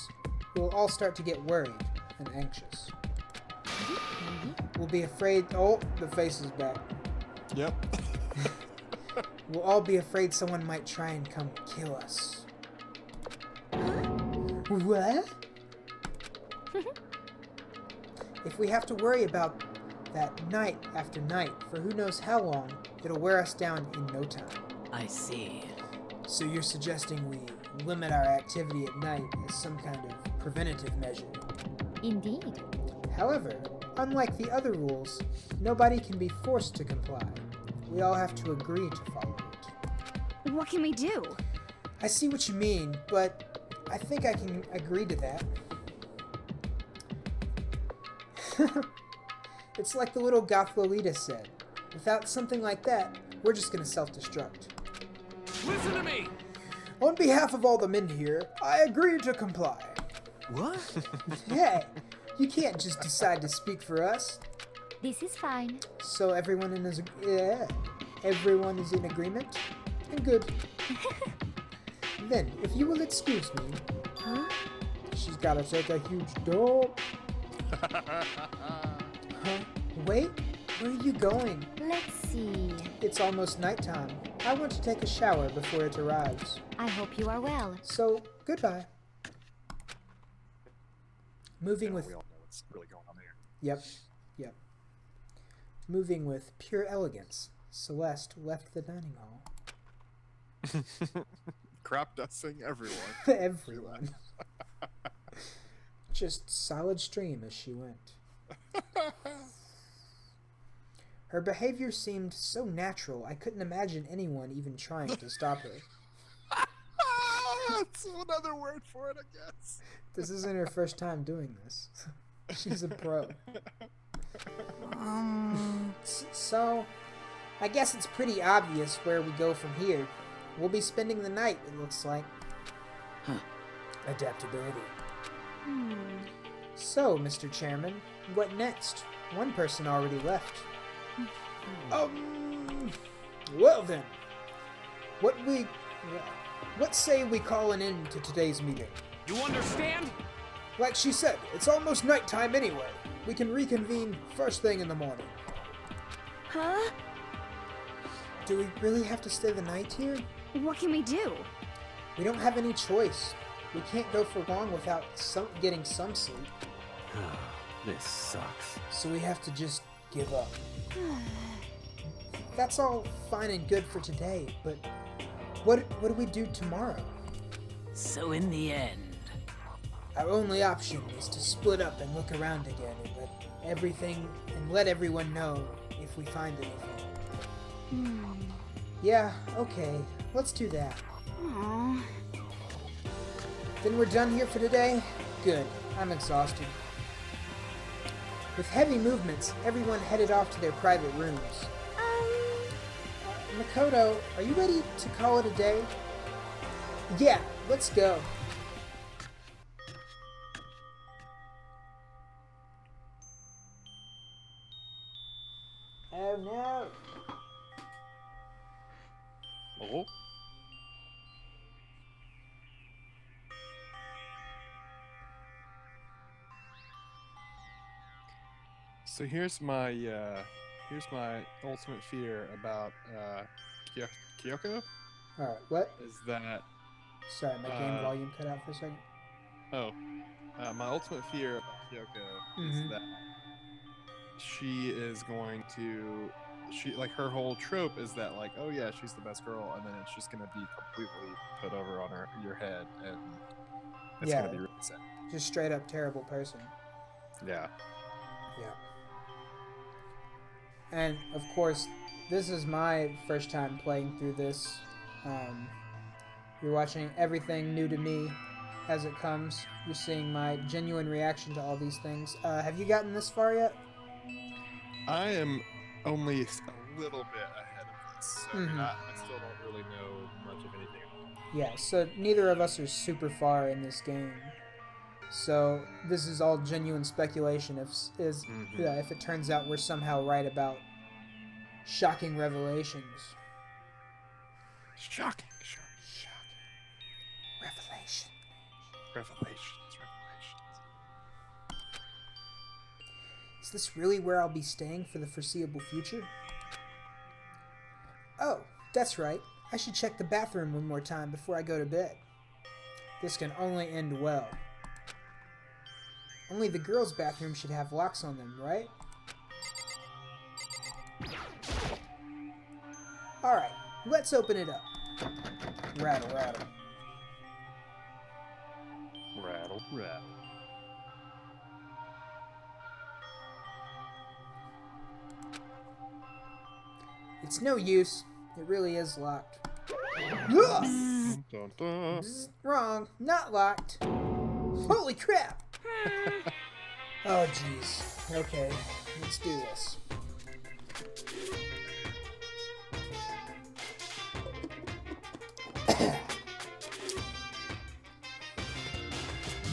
we'll all start to get worried and anxious. We'll be afraid. Oh, the face is back. Yep. We'll all be afraid someone might try and come kill us. What? If we have to worry about that night after night for who knows how long, it'll wear us down in no time. I see. So you're suggesting we limit our activity at night as some kind of preventative measure. Indeed. However, unlike the other rules, nobody can be forced to comply. We all have to agree to follow it. What can we do? I see what you mean, but I think I can agree to that. It's like the little goth Lolita said. Without something like that, we're just gonna self-destruct. Listen to me! On behalf of all the men here, I agree to comply. What? Hey, you can't just decide to speak for us. This is fine. So everyone is in agreement? And good. Then, if you will excuse me, she's gotta take a huge dump. Huh? Wait, where are you going? Let's see. It's almost nighttime. I want to take a shower before it arrives. I hope you are well. So, goodbye. Moving with... We all know what's really going on there. Yep. Moving with pure elegance, Celeste left the dining hall. Crap dusting everyone. Everyone. Just solid stream as she went. Her behavior seemed so natural, I couldn't imagine anyone even trying to stop her. That's another word for it, I guess. This isn't her first time doing this. She's a pro. So, I guess it's pretty obvious where we go from here. We'll be spending the night, it looks like. Adaptability. So, Mr. Chairman, what next? One person already left. Well then, what say we call an end to today's meeting? You understand? Like she said, it's almost nighttime anyway. We can reconvene first thing in the morning. Huh? Do we really have to stay the night here? What can we do? We don't have any choice. We can't go for long without getting some sleep. This sucks. So we have to just give up. That's all fine and good for today, but what do we do tomorrow? So in the end, Our only option is to split up and look around again and let everyone know if we find anything. Yeah, okay, let's do that. Aww. Then we're done here for today? Good. I'm exhausted. With heavy movements, everyone headed off to their private rooms. Makoto, are you ready to call it a day? Yeah, let's go. Oh no. Oh. So here's my ultimate fear about Kyoko Alright, what? is that Sorry, my game volume cut out for a second. my ultimate fear about Kyoko is that she is going to like her whole trope is that like, oh yeah, she's the best girl, and then it's just gonna be completely put over on your head, and it's gonna be really sad. Just straight up terrible person. Yeah. Yeah. And of course, this is my first time playing through this. You're watching everything new to me as it comes. You're seeing my genuine reaction to all these things. Have you gotten this far yet? I am only a little bit ahead of this, so I mean, I still don't really know much of anything at all. Yeah, so neither of us are super far in this game. So this is all genuine speculation. If it turns out we're somehow right about shocking revelations. Shocking. Revelations. Is this really where I'll be staying for the foreseeable future? Oh, that's right. I should check the bathroom one more time before I go to bed. This can only end well. Only the girls' bathroom should have locks on them, right? Alright, let's open it up. Rattle, rattle. Rattle, rattle. It's no use. It really is locked. Ugh! Dun, dun, dun. Bzz, wrong. Not locked. Holy crap! Oh, jeez. Okay, let's do this.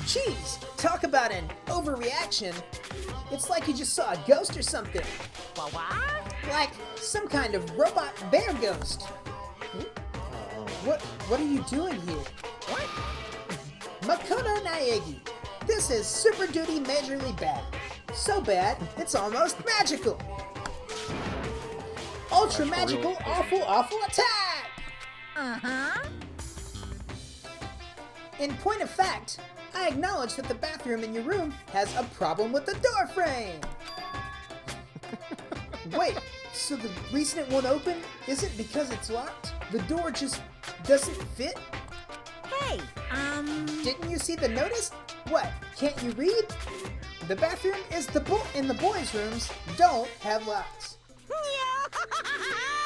Jeez, talk about an overreaction. It's like you just saw a ghost or something. What? Like some kind of robot bear ghost. What are you doing here? What? Makoto Naegi. This is super duty majorly bad. So bad, it's almost magical. Ultra magical, awful attack! Uh-huh. In point of fact, I acknowledge that the bathroom in your room has a problem with the door frame. Wait, so the reason it won't open isn't because it's locked? The door just doesn't fit? Hey, Didn't you see the notice? What, can't you read? The bathroom is in the boys' rooms don't have locks.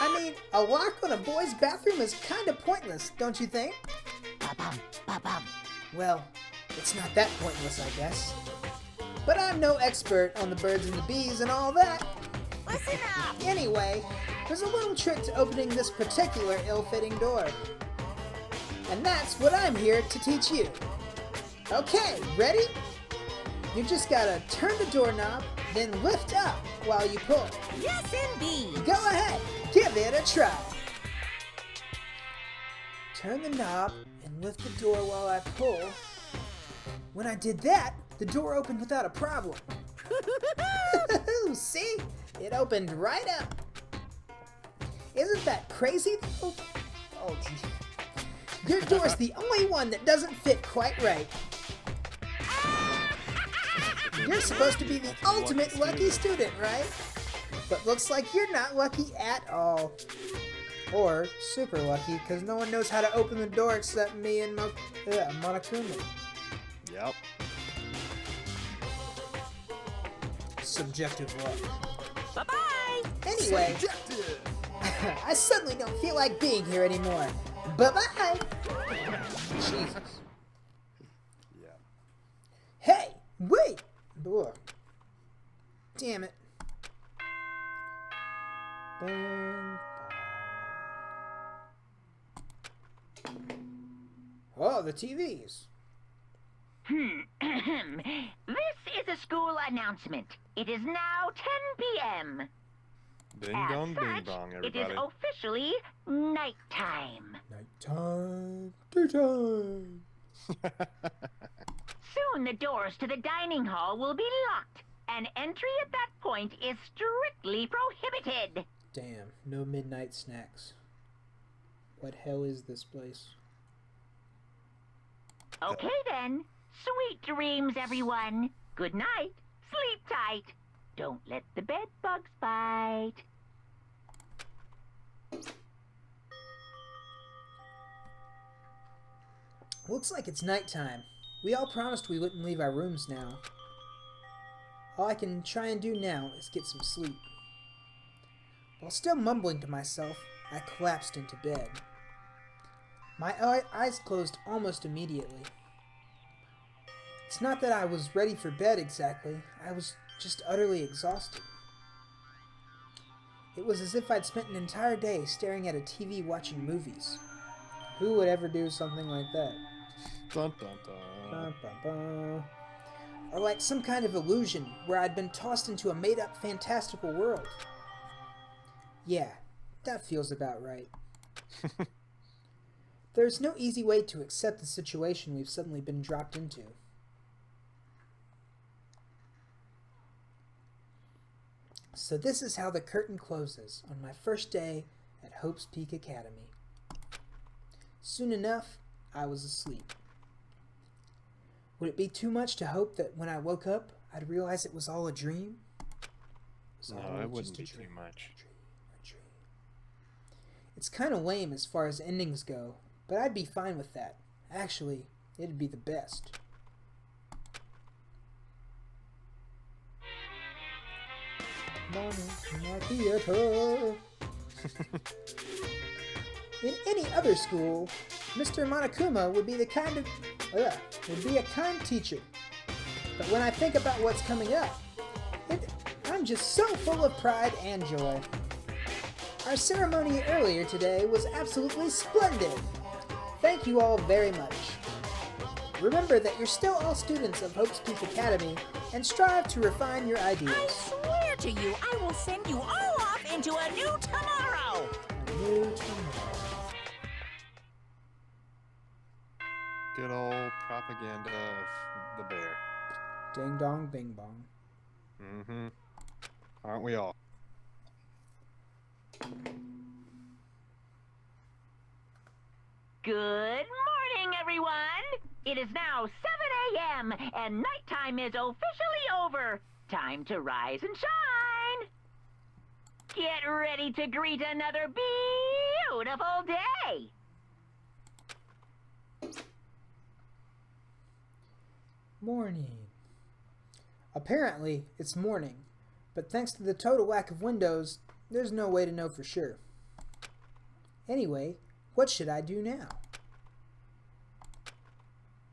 I mean, a lock on a boy's bathroom is kind of pointless, don't you think? Well, it's not that pointless, I guess. But I'm no expert on the birds and the bees and all that. listen up. Anyway, there's a little trick to opening this particular ill-fitting door. And that's what I'm here to teach you. Okay, ready? You just gotta turn the doorknob, then lift up while you pull. Yes, indeed. Go ahead, give it a try. Turn the knob and lift the door while I pull. When I did that, the door opened without a problem. See? It opened right up. Isn't that crazy though? Oh, gee. Your door's the only one that doesn't fit quite right. You're supposed to be the ultimate lucky student, right? But looks like you're not lucky at all. Or super lucky, because no one knows how to open the door except me and Monokuma. Yep. Subjective luck. Bye-bye. Anyway, I suddenly don't feel like being here anymore. Bye-bye. Jesus. Damn it. Bing. Oh, the TVs. This is a school announcement. It is now 10 p.m. Ding As dong, ding such, dong, it is everybody. officially nighttime. Nighttime. Daytime. Soon the doors to the dining hall will be locked, and entry at that point is strictly prohibited. Damn, no midnight snacks. What hell is this place? Okay then. Sweet dreams, everyone. Good night. Sleep tight. Don't let the bed bugs bite. Looks like it's nighttime. We all promised we wouldn't leave our rooms now. All I can try and do now is get some sleep. While still mumbling to myself, I collapsed into bed. My eyes closed almost immediately. It's not that I was ready for bed exactly, I was just utterly exhausted. It was as if I'd spent an entire day staring at a TV watching movies. Who would ever do something like that? Dun dun dun. Bum, bum, bum. Or like some kind of illusion where I'd been tossed into a made-up fantastical world. Yeah, that feels about right. There's no easy way to accept the situation we've suddenly been dropped into. So this is how the curtain closes on my first day at Hope's Peak Academy. Soon enough, I was asleep. Would it be too much to hope that when I woke up, I'd realize it was all a dream? No, it wouldn't be too much. A dream. It's kind of lame as far as endings go, but I'd be fine with that. Actually, it'd be the best. Mama, theater. In any other school, Mr. Monokuma would be a kind teacher. But when I think about what's coming up, I'm just so full of pride and joy. Our ceremony earlier today was absolutely splendid. Thank you all very much. Remember that you're still all students of Hope's Peak Academy and strive to refine your ideas. I swear to you, I will send you all off into a new tomorrow. A new tomorrow. Good old propaganda of the bear. Ding dong, bing bong. Mm-hmm. Aren't we all? Good morning, everyone. It is now 7 a.m. and nighttime is officially over. Time to rise and shine. Get ready to greet another beautiful day. Morning. Apparently, it's morning, but thanks to the total lack of windows, there's no way to know for sure. Anyway, what should I do now?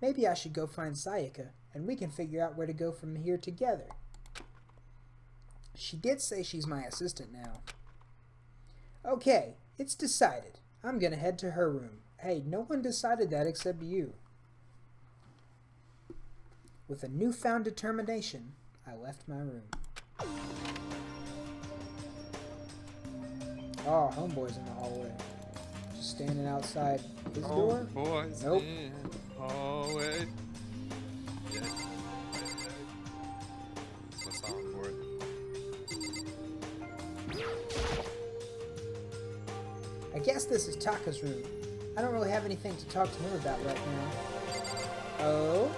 Maybe I should go find Sayaka, and we can figure out where to go from here together. She did say she's my assistant now. Okay, it's decided. I'm gonna head to her room. Hey, no one decided that except you. With a newfound determination, I left my room. Oh, homeboy's in the hallway. Just standing outside his door? Boys Nope. in the hallway. Yeah. That's my song for it. I guess this is Taka's room. I don't really have anything to talk to him about right now. Oh?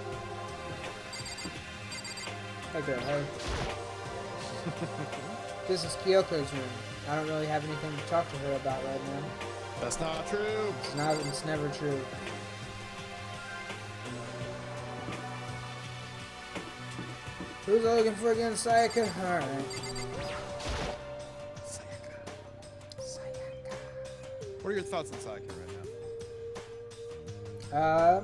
Hey girl, hey. This is Kyoko's room. I don't really have anything to talk to her about right now. That's not true. It's never true. Who's looking for again, Sayaka? Alright. Sayaka. What are your thoughts on Sayaka right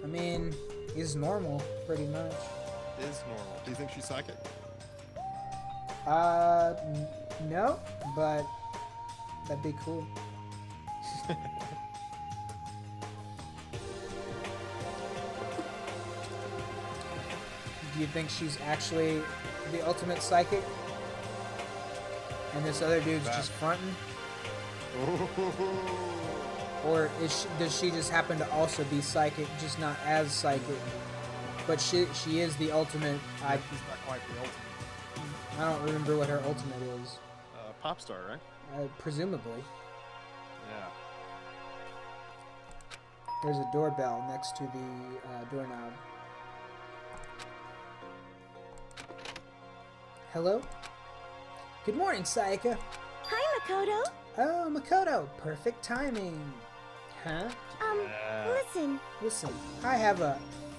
I mean, he's normal, pretty much. now? Is normal. Do you think she's psychic? No, but that'd be cool. Do you think she's actually the ultimate psychic? And this other dude's just fronting? Or does she just happen to also be psychic, just not as psychic? But she is the ultimate. She's not quite the ultimate. I don't remember what her ultimate is. Pop star, right? Presumably. Yeah. There's a doorbell next to the doorknob. Hello? Good morning, Sayaka. Hi, Makoto. Oh, Makoto. Perfect timing. Huh? Listen. Listen, I have a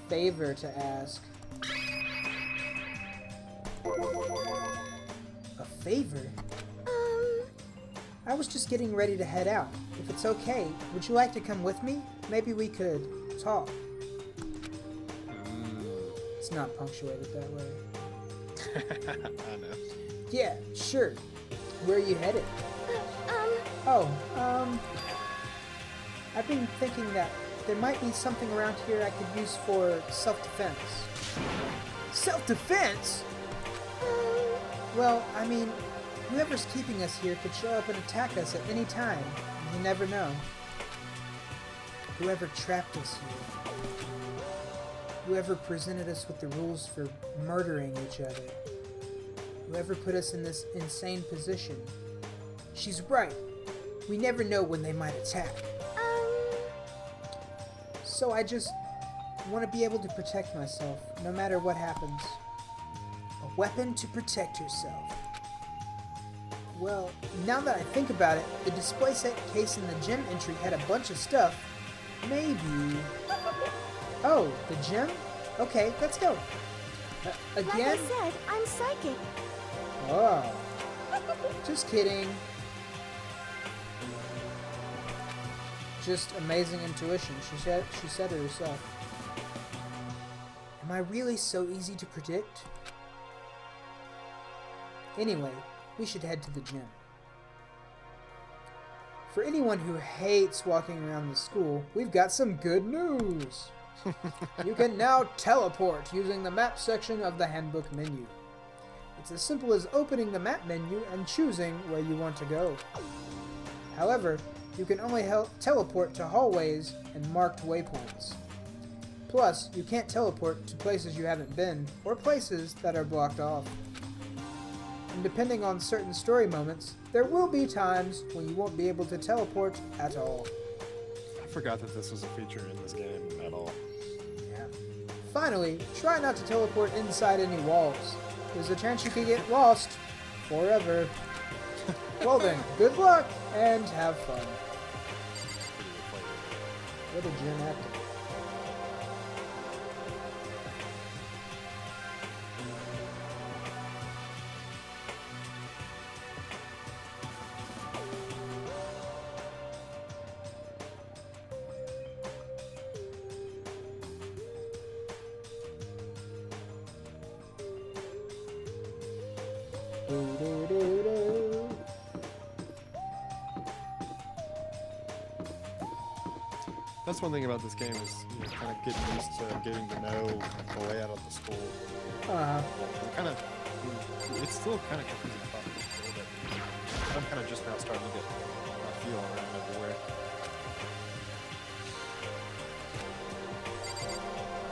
favor to ask. A favor? I was just getting ready to head out. If it's okay, would you like to come with me? Maybe we could talk. It's not punctuated that way. I know. Yeah, sure. Where are you headed? I've been thinking that there might be something around here I could use for self-defense. Self-defense? Well, I mean, whoever's keeping us here could show up and attack us at any time. You never know. Whoever trapped us here. Whoever presented us with the rules for murdering each other. Whoever put us in this insane position. She's right. We never know when they might attack. So I just want to be able to protect myself, no matter what happens. A weapon to protect yourself. Well, now that I think about it, the display set case in the gym entry had a bunch of stuff. Maybe... Oh, the gym? Okay, let's go. Again? Like I said, I'm psychic. Oh. Just kidding. Just amazing intuition. She said it herself. Am I really so easy to predict? Anyway, we should head to the gym. For anyone who hates walking around the school, we've got some good news. You can now teleport using the map section of the handbook menu. It's as simple as opening the map menu and choosing where you want to go. However, you can only teleport to hallways and marked waypoints. Plus, you can't teleport to places you haven't been, or places that are blocked off. And depending on certain story moments, there will be times when you won't be able to teleport at all. I forgot that this was a feature in this game at all. Yeah. Finally, try not to teleport inside any walls. There's a chance you could get lost forever. Well then, good luck and have fun. What a gym actor. That's one thing about this game is kind of getting used to getting to know the layout of the school. It's still kind of confusing about this a little bit. I'm kind of just now starting to get my feel around everywhere.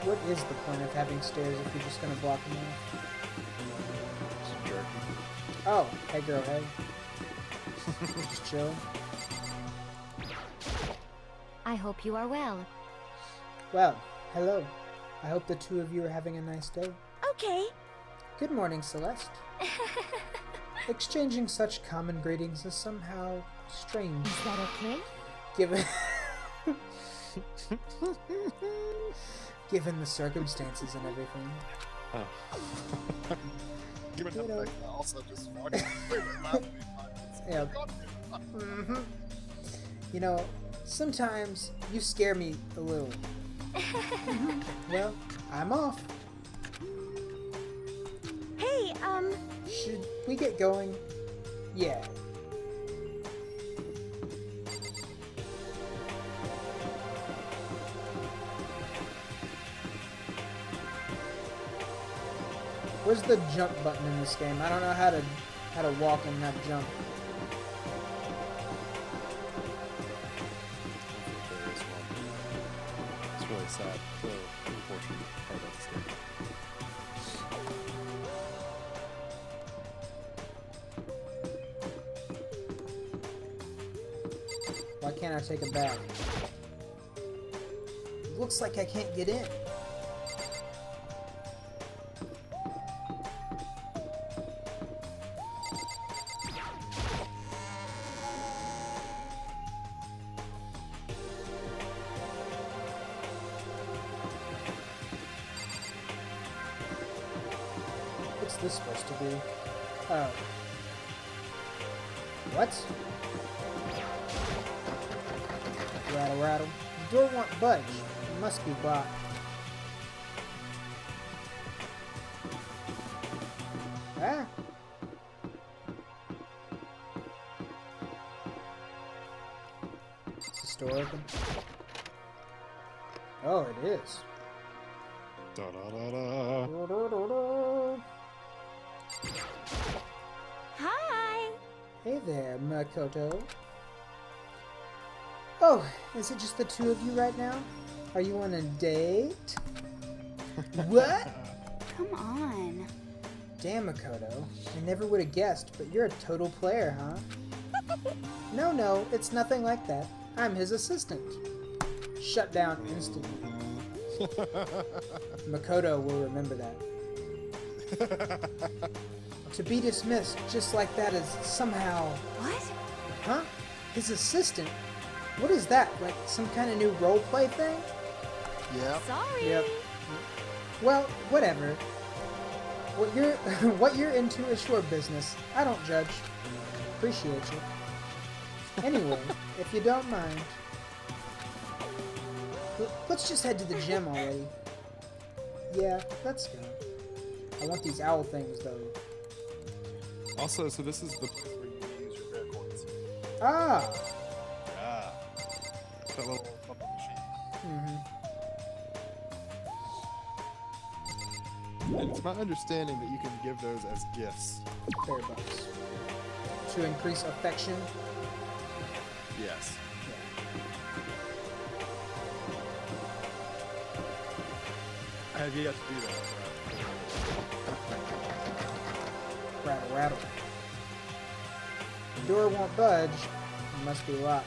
What is the point of having stairs if you're just going to block them off? Just jerky. Oh, hey girl, hey. Just chilling. I hope you are well. Well, hello. I hope the two of you are having a nice day. Okay. Good morning, Celeste. Exchanging such common greetings is somehow strange. Is that okay? Given the circumstances and everything. Oh. Given You the know. fact that I also just walking through the last Yeah. Mm-hmm. You know, sometimes you scare me a little. Well, I'm off. Hey, Should we get going? Yeah. Where's the jump button in this game? I don't know how to walk and not jump. There is one. It's really sad. So unfortunate part of this game. Why can't I take a bath? It looks like I can't get in. What's this supposed to be? Oh. What? Rattle, rattle. The door won't budge. It must be blocked. Ah. Is the store open? Oh, it is. Da da da da. Hi. Hey there, Makoto. Oh, is it just the two of you right now? Are you on a date? What? Come on. Damn, Makoto. I never would have guessed, but you're a total player, huh? No, it's nothing like that. I'm his assistant. Shut down instantly. Makoto will remember that. To be dismissed just like that is somehow... What? Huh? His assistant? What is that? Like some kind of new roleplay thing? Yep. Sorry. Yep. Well, whatever. What you're into is your business. I don't judge. Appreciate you. Anyway, if you don't mind, let's just head to the gym already. Yeah, let's go. I want these owl things though. Also, so this is the place where you use your bear coins. Ah. Yeah. That little bubble machine. And it's my understanding that you can give those as gifts. Fair bucks. To increase affection. Yes. I have yet to do that. Rattle, rattle. The door won't budge. It must be locked.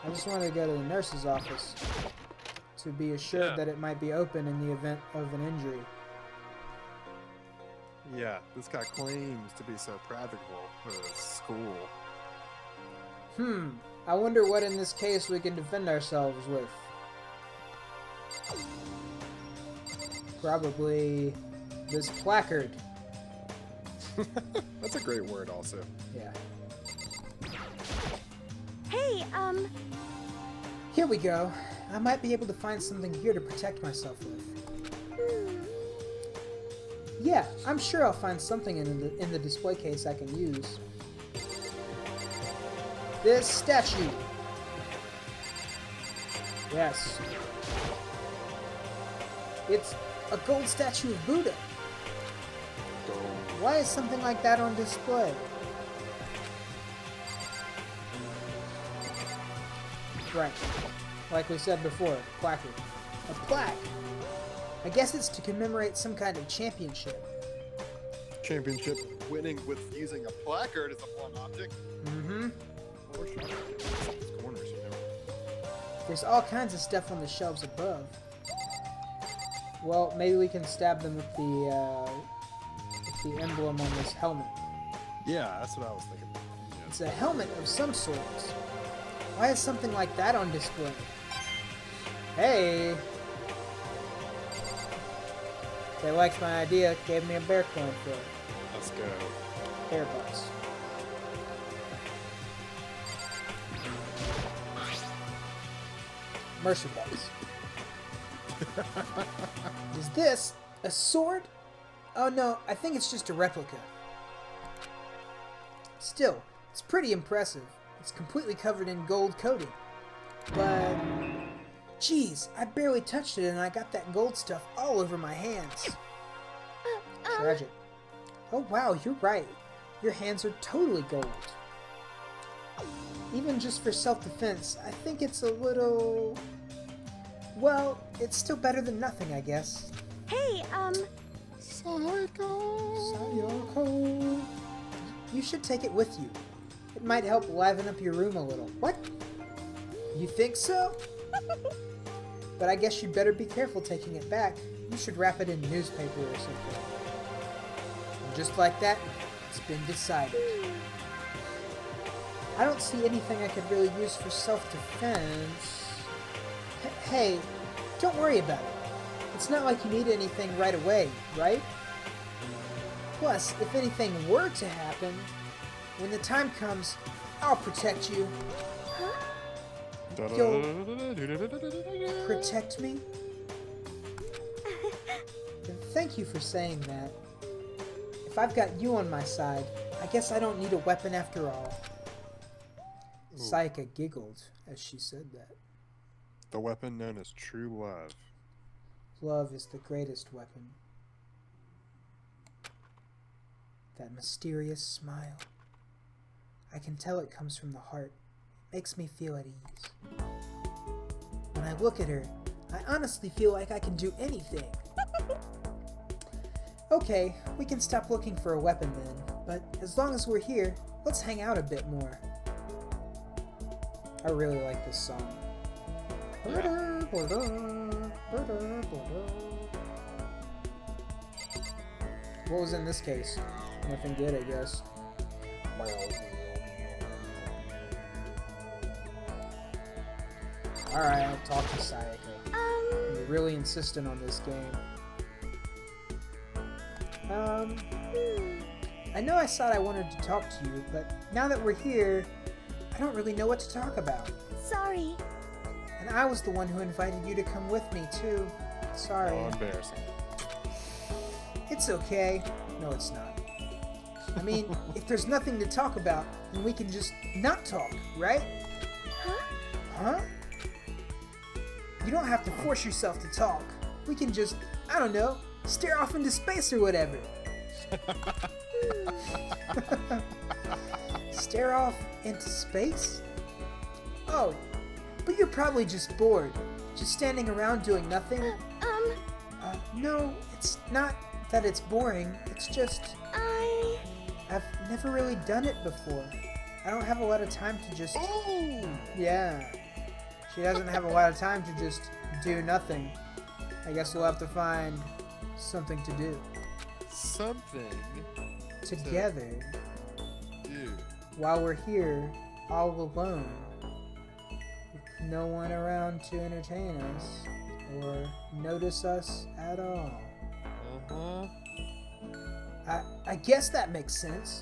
I just wanted to go to the nurse's office to be assured that it might be open in the event of an injury. Yeah, this guy claims to be so practical for his school. I wonder what in this case we can defend ourselves with. Probably this placard. That's a great word also. Yeah. Hey, Here we go. I might be able to find something here to protect myself with. Yeah, I'm sure I'll find something in the display case I can use. This statue. Yes. It's a gold statue of Buddha. Why is something like that on display? Right. Like we said before, placard. A plaque. I guess it's to commemorate some kind of championship. Championship winning with using a placard as a blunt object. Mm-hmm. Or shot these corners, you know. There's all kinds of stuff on the shelves above. Well, maybe we can stab them with the emblem on this helmet. Yeah, that's what I was thinking. Yeah. It's a helmet of some sort. Why is something like that on display? Hey! They liked my idea, gave me a bear coin for it. Let's go. Bear bucks. Mercer bucks. Is this a sword? Oh no, I think it's just a replica. Still, it's pretty impressive. It's completely covered in gold coating. But, geez, I barely touched it and I got that gold stuff all over my hands. Tragic. Oh wow, you're right. Your hands are totally gold. Even just for self-defense, I think it's a little... Well, it's still better than nothing, I guess. Hey, Sayoko. You should take it with you. It might help liven up your room a little. What? You think so? But I guess you'd better be careful taking it back. You should wrap it in newspaper or something. And just like that, it's been decided. I don't see anything I could really use for self-defense. Hey, don't worry about it. It's not like you need anything right away, right? Plus, if anything were to happen, when the time comes, I'll protect you. You'll protect me? Thank you for saying that. If I've got you on my side, I guess I don't need a weapon after all. Sayaka giggled as she said that. The weapon known as true love. Love is the greatest weapon. That mysterious smile. I can tell it comes from the heart. It makes me feel at ease. When I look at her, I honestly feel like I can do anything. Okay, we can stop looking for a weapon then, but as long as we're here, let's hang out a bit more. I really like this song. Yeah. What was in this case? Nothing good, I guess. Alright, I'll talk to Sayaka. You're really insistent on this game. I know I said I wanted to talk to you, but now that we're here, I don't really know what to talk about. sorry. And I was the one who invited you to come with me, too. Sorry. Oh, embarrassing. It's okay. No, it's not. I mean, if there's nothing to talk about, then we can just not talk, right? Huh? Huh? You don't have to force yourself to talk. We can just, I don't know, stare off into space or whatever. Stare off into space? Oh, but you're probably just bored. Just standing around doing nothing. No, it's not that it's boring. It's just... I've never really done it before. I don't have a lot of time to just... Oh! Yeah. She doesn't have a lot of time to just do nothing. I guess we'll have to find something to do. Something Together. do. While we're here, all alone. With no one around to entertain us. Or notice us at all. Uh-huh. I guess that makes sense.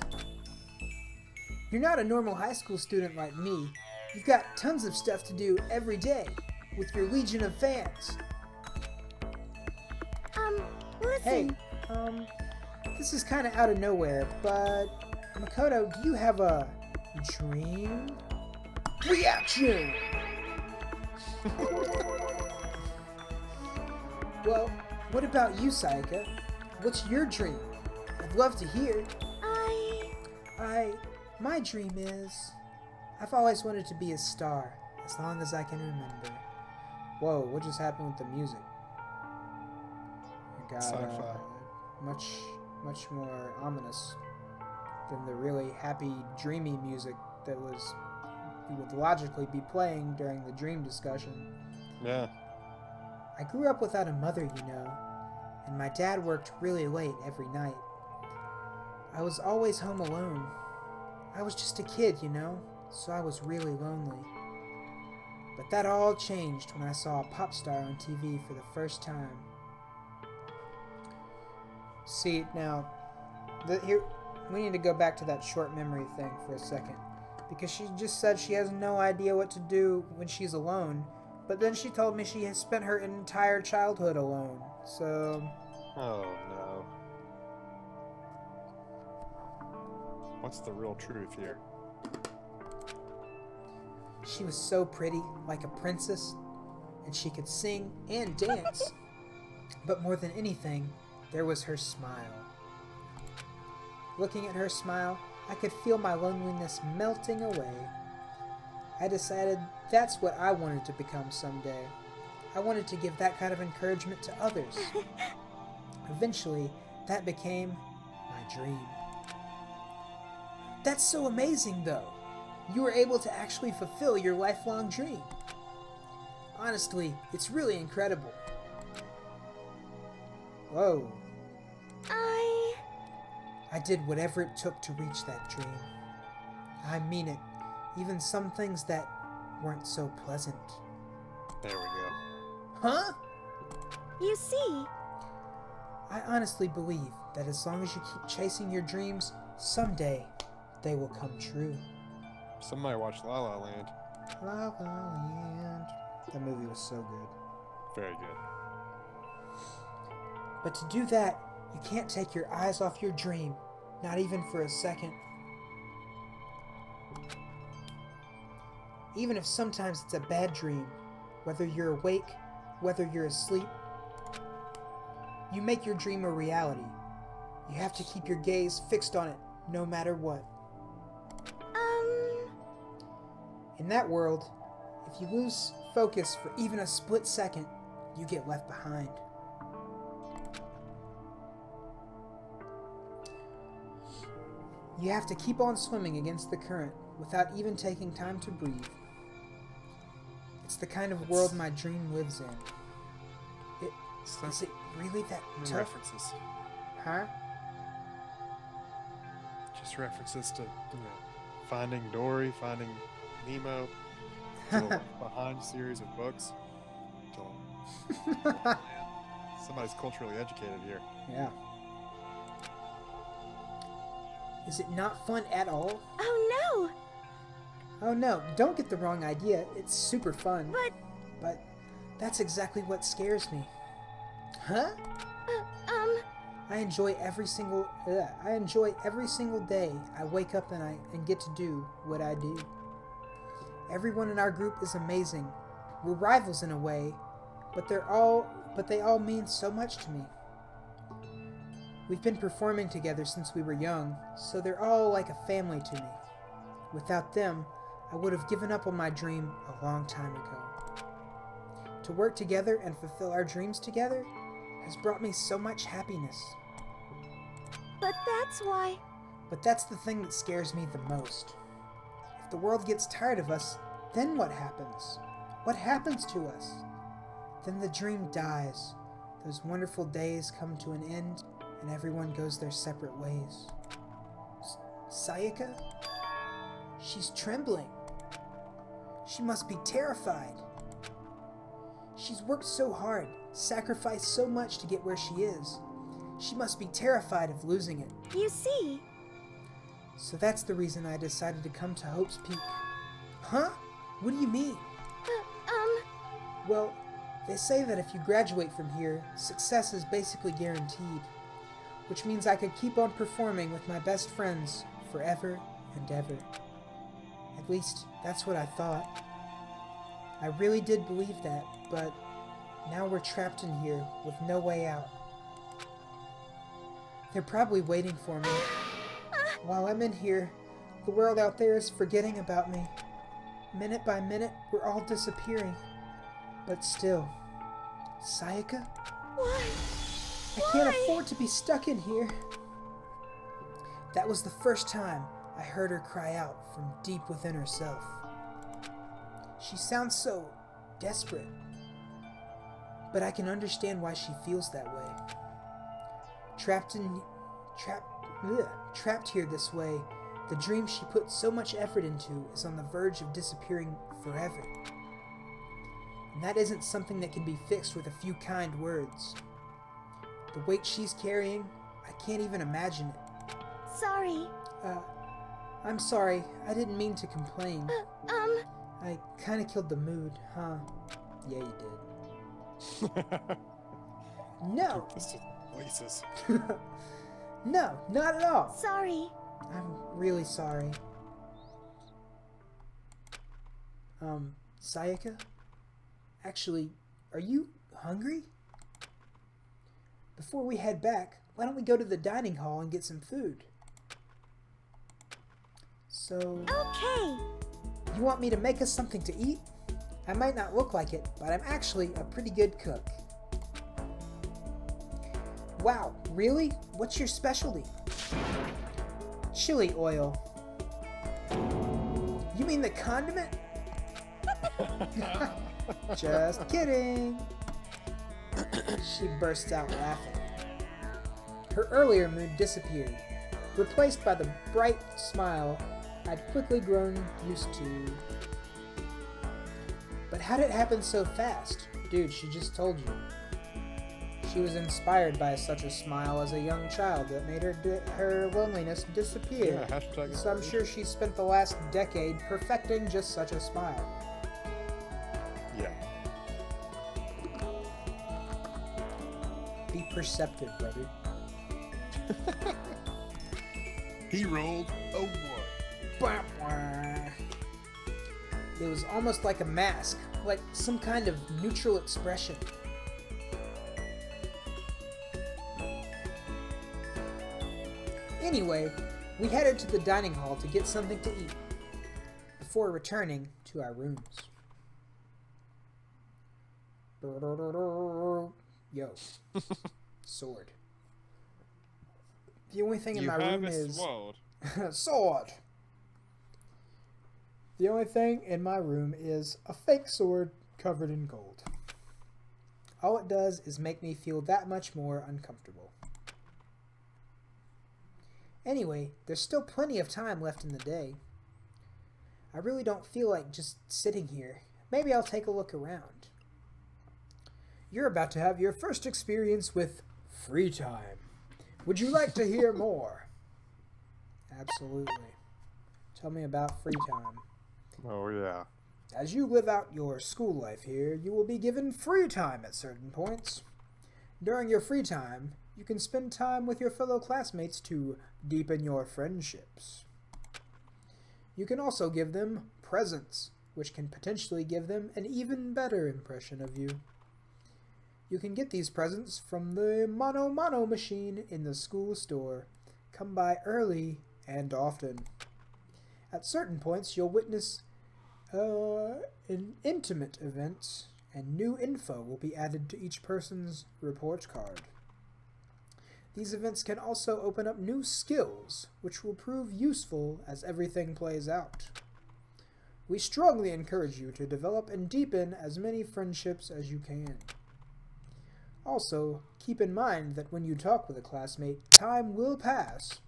You're not a normal high school student like me. You've got tons of stuff to do every day with your legion of fans. Listen. Hey, this is kind of out of nowhere, but Makoto, do you have a dream? Reaction! Well, what about you, Sayaka? What's your dream? I'd love to hear. My dream is... I've always wanted to be a star, as long as I can remember. Whoa, what just happened with the music? It got Sci-fi. much more ominous than the really happy, dreamy music that would logically be playing during the dream discussion. Yeah. I grew up without a mother, you know, and my dad worked really late every night. I was always home alone. I was just a kid, you know, so I was really lonely. But that all changed when I saw a pop star on TV for the first time. See, now, here, we need to go back to that short memory thing for a second. Because she just said she has no idea what to do when she's alone, But then she told me she has spent her entire childhood alone. So... Oh, no. What's the real truth here? She was so pretty, like a princess, and she could sing and dance. But more than anything, there was her smile. Looking at her smile, I could feel my loneliness melting away. I decided that's what I wanted to become someday. I wanted to give that kind of encouragement to others. Eventually, that became my dream. That's so amazing, though. You were able to actually fulfill your lifelong dream. Honestly, it's really incredible. Whoa. I did whatever it took to reach that dream. I mean it. Even some things that weren't so pleasant. There we go. Huh? You see, I honestly believe that as long as you keep chasing your dreams, someday they will come true. Somebody watch La La Land. La La Land. That movie was so good. Very good. But to do that, you can't take your eyes off your dream, not even for a second. Even if sometimes it's a bad dream, whether you're awake, whether you're asleep, you make your dream a reality. You have to keep your gaze fixed on it, no matter what. In that world, if you lose focus for even a split second, you get left behind. You have to keep on swimming against the current without even taking time to breathe. It's the kind of world my dream lives in. Is it really that tough? References. Huh? Just references to, Finding Dory, Finding Nemo, to a behind series of books. Somebody's culturally educated here. Yeah. Is it not fun at all? oh Oh no, don't get the wrong idea. It's super fun. no, But that's exactly what scares me. Huh? I enjoy every single day I wake up and get to do what I do. Everyone in our group is amazing. We're rivals in a way, but they all mean so much to me. We've been performing together since we were young, so they're all like a family to me. Without them, I would have given up on my dream a long time ago. To work together and fulfill our dreams together has brought me so much happiness. but that's why. But that's the thing that scares me the most. If the world gets tired of us, then what happens? What happens to us? Then the dream dies. Those wonderful days come to an end, and everyone goes their separate ways. Sayaka? She's trembling. She must be terrified. She's worked so hard, sacrificed so much to get where she is. She must be terrified of losing it. You see, So that's the reason I decided to come to Hope's Peak. Huh? What do you mean? Well, they say that if you graduate from here, success is basically guaranteed, which means I could keep on performing with my best friends forever and ever. At least, that's what I thought. I really did believe that, but now we're trapped in here with no way out. They're probably waiting for me. While I'm in here, the world out there is forgetting about me. Minute by minute, we're all disappearing. But still, Sayaka? why? I can't afford to be stuck in here. That was the first time I heard her cry out from deep within herself. She sounds so desperate, but I can understand why she feels that way. Trapped here this way, the dream she put so much effort into is on the verge of disappearing forever. And that isn't something that can be fixed with a few kind words. The weight she's carrying, I can't even imagine it. Sorry. I'm sorry, I didn't mean to complain. Um, I kinda killed the mood, huh? Yeah, you did. No! This is places. No, not at all. Sorry. I'm really sorry. Sayaka? Actually, are you hungry? Before we head back, why don't we go to the dining hall and get some food? So, Okay. you want me to make us something to eat? I might not look like it, but I'm actually a pretty good cook. Wow, really? What's your specialty? Chili oil. You mean the condiment? Just kidding. She bursts out laughing. Her earlier mood disappeared, replaced by the bright smile I'd quickly grown used to. But how did it happen so fast? Dude, she just told you. She was inspired by such a smile as a young child that made her loneliness disappear. Yeah, hashtag So I'm sure she spent the last decade perfecting just such a smile. Yeah. Be perceptive, brother. He rolled a 1. Bah, bah. It was almost like a mask, like some kind of neutral expression. Anyway, we headed to the dining hall to get something to eat before returning to our rooms. Yo. Sword. The only thing in my room is... sword. Sword! The only thing in my room is a fake sword covered in gold. All it does is make me feel that much more uncomfortable. Anyway, there's still plenty of time left in the day. I really don't feel like just sitting here. Maybe I'll take a look around. You're about to have your first experience with free time. Would you like to hear more? Absolutely. Tell me about free time. Oh, yeah. As you live out your school life here, you will be given free time at certain points. During your free time, you can spend time with your fellow classmates to deepen your friendships. You can also give them presents, which can potentially give them an even better impression of you. You can get these presents from the Mono machine in the school store. Come by early and often. At certain points, you'll witness an intimate event, and new info will be added to each person's report card. These events can also open up new skills, which will prove useful as everything plays out. We strongly encourage you to develop and deepen as many friendships as you can. Also, keep in mind that when you talk with a classmate, time will pass.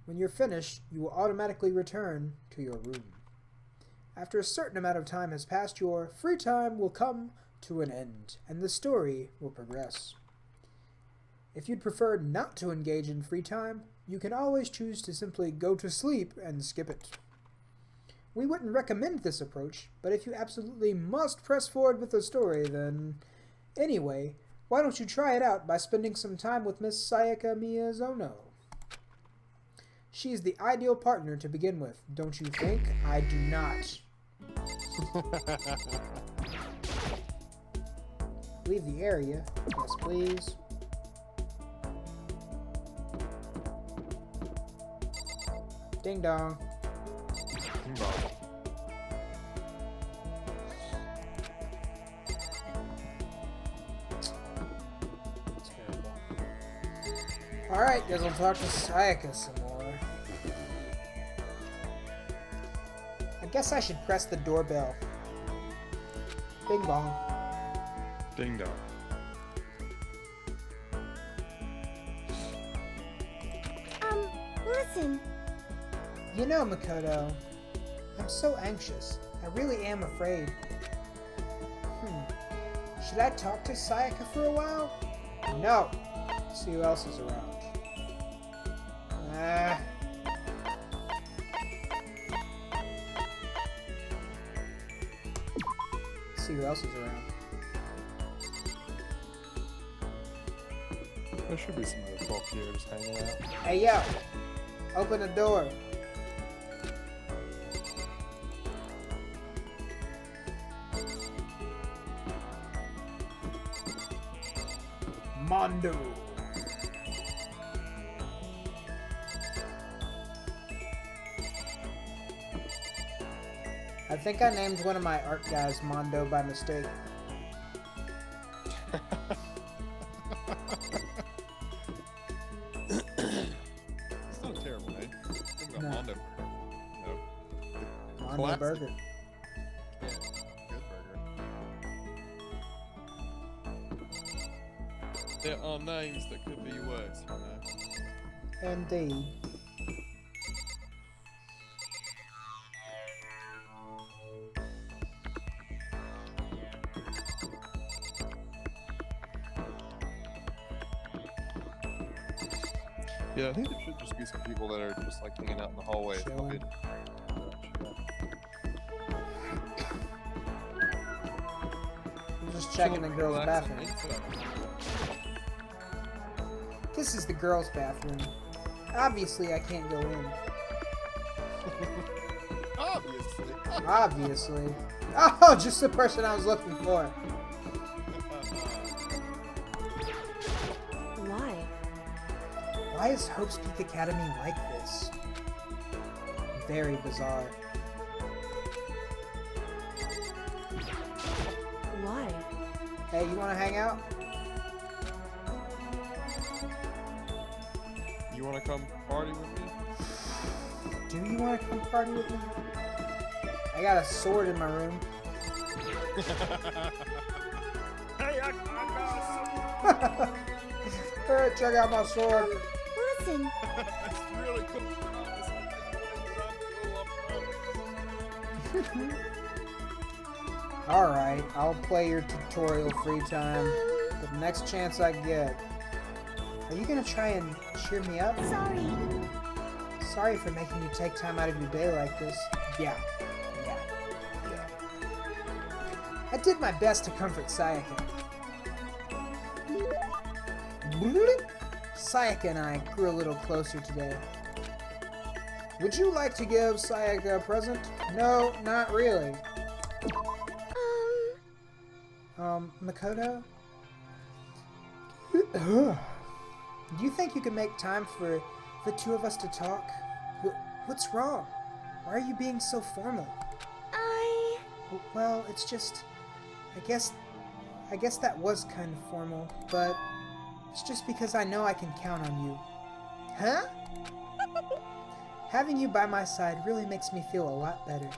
When you're finished, you will automatically return to your room. After a certain amount of time has passed, your free time will come to an end, and the story will progress. If you'd prefer not to engage in free time, you can always choose to simply go to sleep and skip it. We wouldn't recommend this approach, but if you absolutely must press forward with the story, then... Anyway, why don't you try it out by spending some time with Miss Sayaka Miyazono? She's the ideal partner to begin with, don't you think? I do not. Leave the area. Yes, please. Ding dong. Terrible. Alright, guess I'll talk to Sayaka some more. I guess I should press the doorbell. Bing bong. Ding dong. Listen. You know, Makoto, I'm so anxious. I really am afraid. Should I talk to Sayaka for a while? No. See who else is around. see who else is around. There should be some other folk here just hanging out. Hey, yo! Open the door. Mondo. I think I named one of my art guys Mondo by mistake. It's not a terrible name. Think about No. Mondo. You know, the Mondo classic- Burger. Yeah, good burger. There are names that could be worse, you know. Indeed. Yeah, I think there should just be some people that are just like hanging out in the hallway. Chilling. I'm just checking the girls' bathroom. This is the girls' bathroom. Obviously, I can't go in. Obviously. Obviously. Oh, just the person I was looking for. Why? Why is Hope's Peak Academy like this? Very bizarre. Why? Hey, you want to hang out? You want to come party with me? Do you want to come party with me? I got a sword in my room. Hey, I Alright, check out my sword. Listen, It's really cool. Alright, I'll play your tutorial free time. But the next chance I get. Are you gonna try and cheer me up? sorry. Sorry for making you take time out of your day like this. Yeah. I did my best to comfort Sayaka. Sayaka and I grew a little closer today. Would you like to give Sayaka a present? No, not really. Makoto? Do you think you could make time for the two of us to talk? What's wrong? Why are you being so formal? Well, it's just... I guess that was kind of formal, but it's just because I know I can count on you. Huh? Having you by my side really makes me feel a lot better.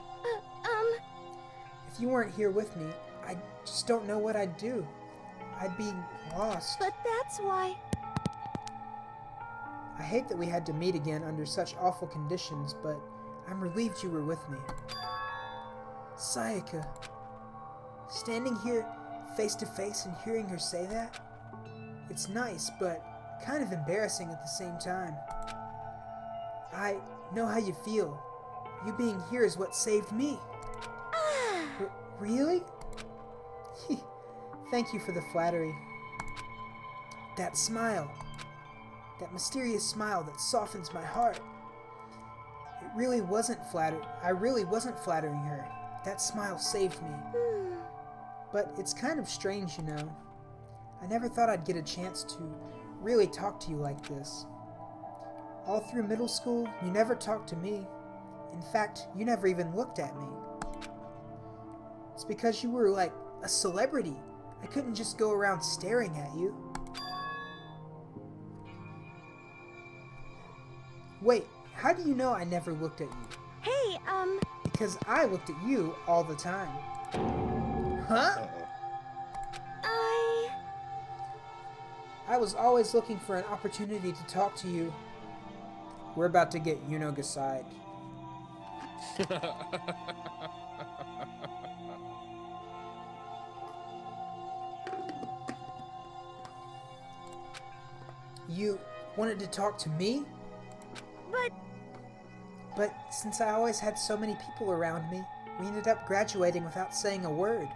If you weren't here with me, I just don't know what I'd do. I'd be lost. But that's why. I hate that we had to meet again under such awful conditions, but I'm relieved you were with me. Sayaka. Standing here face to face and hearing her say that? It's nice, but kind of embarrassing at the same time. I know how you feel. You being here is what saved me. Really? Thank you for the flattery. That smile. That mysterious smile that softens my heart. I really wasn't flattering her. That smile saved me. But it's kind of strange, you know. I never thought I'd get a chance to really talk to you like this. All through middle school, you never talked to me. In fact, you never even looked at me. It's because you were like a celebrity. I couldn't just go around staring at you. Wait, how do you know I never looked at you? Hey, Because I looked at you all the time. Huh? I was always looking for an opportunity to talk to you. We're about to get Yunoga-side. You wanted to talk to me? But since I always had so many people around me, we ended up graduating without saying a word.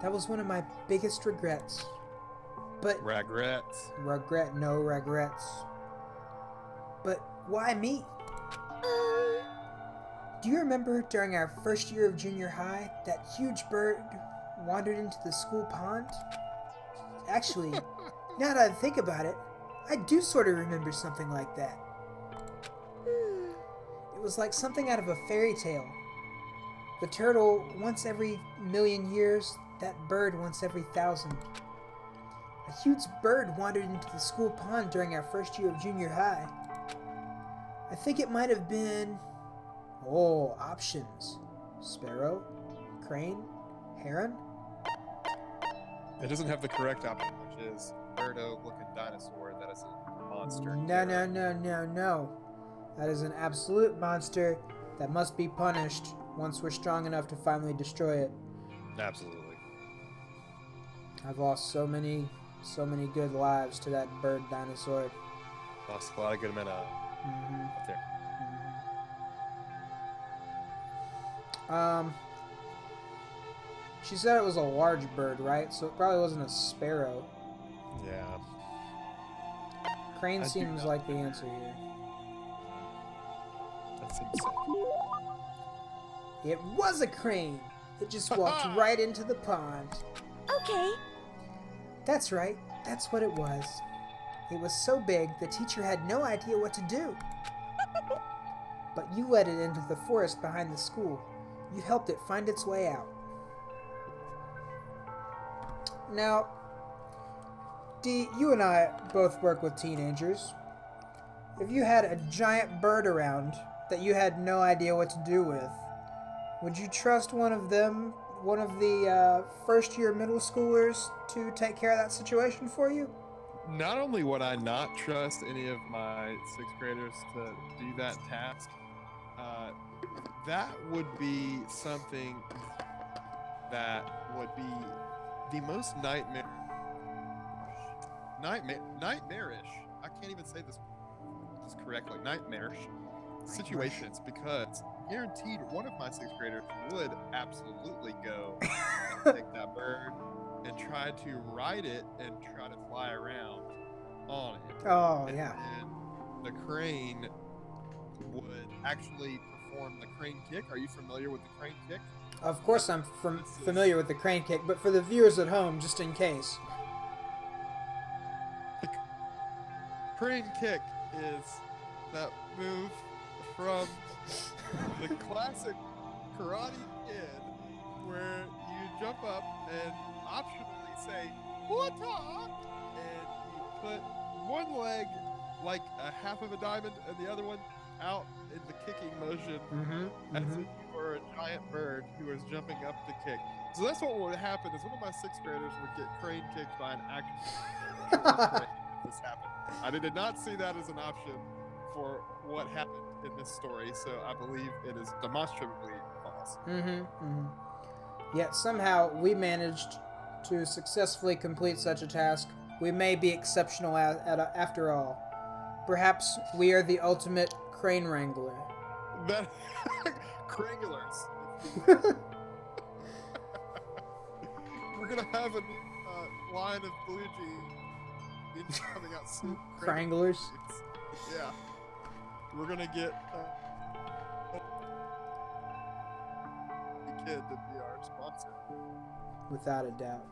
That was one of my biggest regrets. But Regrets. no regrets. But why me? Do you remember during our first year of junior high, that huge bird wandered into the school pond? Actually, now that I think about it, I do sort of remember something like that. It was like something out of a fairy tale. The turtle once every million years, that bird once every 1,000. A huge bird wandered into the school pond during our first year of junior high. I think it might have been... options. Sparrow, crane, heron? It doesn't have the correct option, which is birdo-looking dinosaur that is a monster. No. That is an absolute monster that must be punished once we're strong enough to finally destroy it. Absolutely. I've lost so many good lives to that bird dinosaur. Lost a lot of good men up there. She said it was a large bird, right? So it probably wasn't a sparrow. Yeah. Crane I do seems not like the answer here. That seems safe. It was a crane! It just walked right into the pond. Okay. That's right. That's what it was. It was so big, the teacher had no idea what to do. But you led it into the forest behind the school. You helped it find its way out. Now, Dee, you and I both work with teenagers. If you had a giant bird around that you had no idea what to do with, would you trust one of the first-year middle schoolers to take care of that situation for you? Not only would I not trust any of my sixth graders to do that task, that would be something that would be the most nightmarish. I can't even say this correctly. Nightmarish situations, because guaranteed one of my sixth graders would absolutely go and take that bird and try to ride it and try to fly around on it. Oh, yeah. And the crane would actually perform the crane kick. Are you familiar with the crane kick? Of course I'm familiar with the crane kick, but for the viewers at home, just in case. The crane kick is that move from the classic Karate Kid where you jump up and optionally say "Wata," and you put one leg like a half of a diamond and the other one out in the kicking motion as if you were a giant bird who was jumping up to kick. So that's what would happen is one of my sixth graders would get crane kicked by an actual crane if this happened. I did not see that as an option for what happened in this story, so I believe it is demonstrably false. Yet somehow we managed to successfully complete such a task. We may be exceptional after all. Perhaps we are the ultimate crane wrangler. That Cranglers. We're gonna have a line of blue jeans coming out soon. Cranglers? Yeah. We're gonna get the kid to be our sponsor. Without a doubt.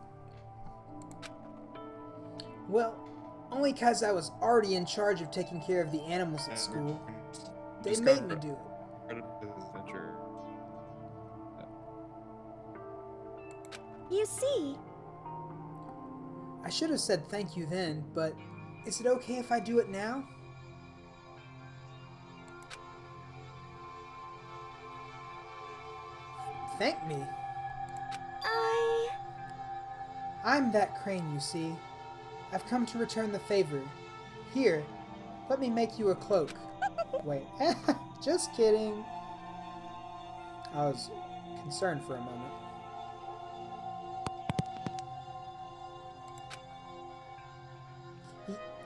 Well, only because I was already in charge of taking care of the animals at school. They made me do it. You see, I should have said thank you then, but is it okay if I do it now? Thank me. I'm that crane, you see. I've come to return the favor. Here, let me make you a cloak. Wait, just kidding. I was concerned for a moment.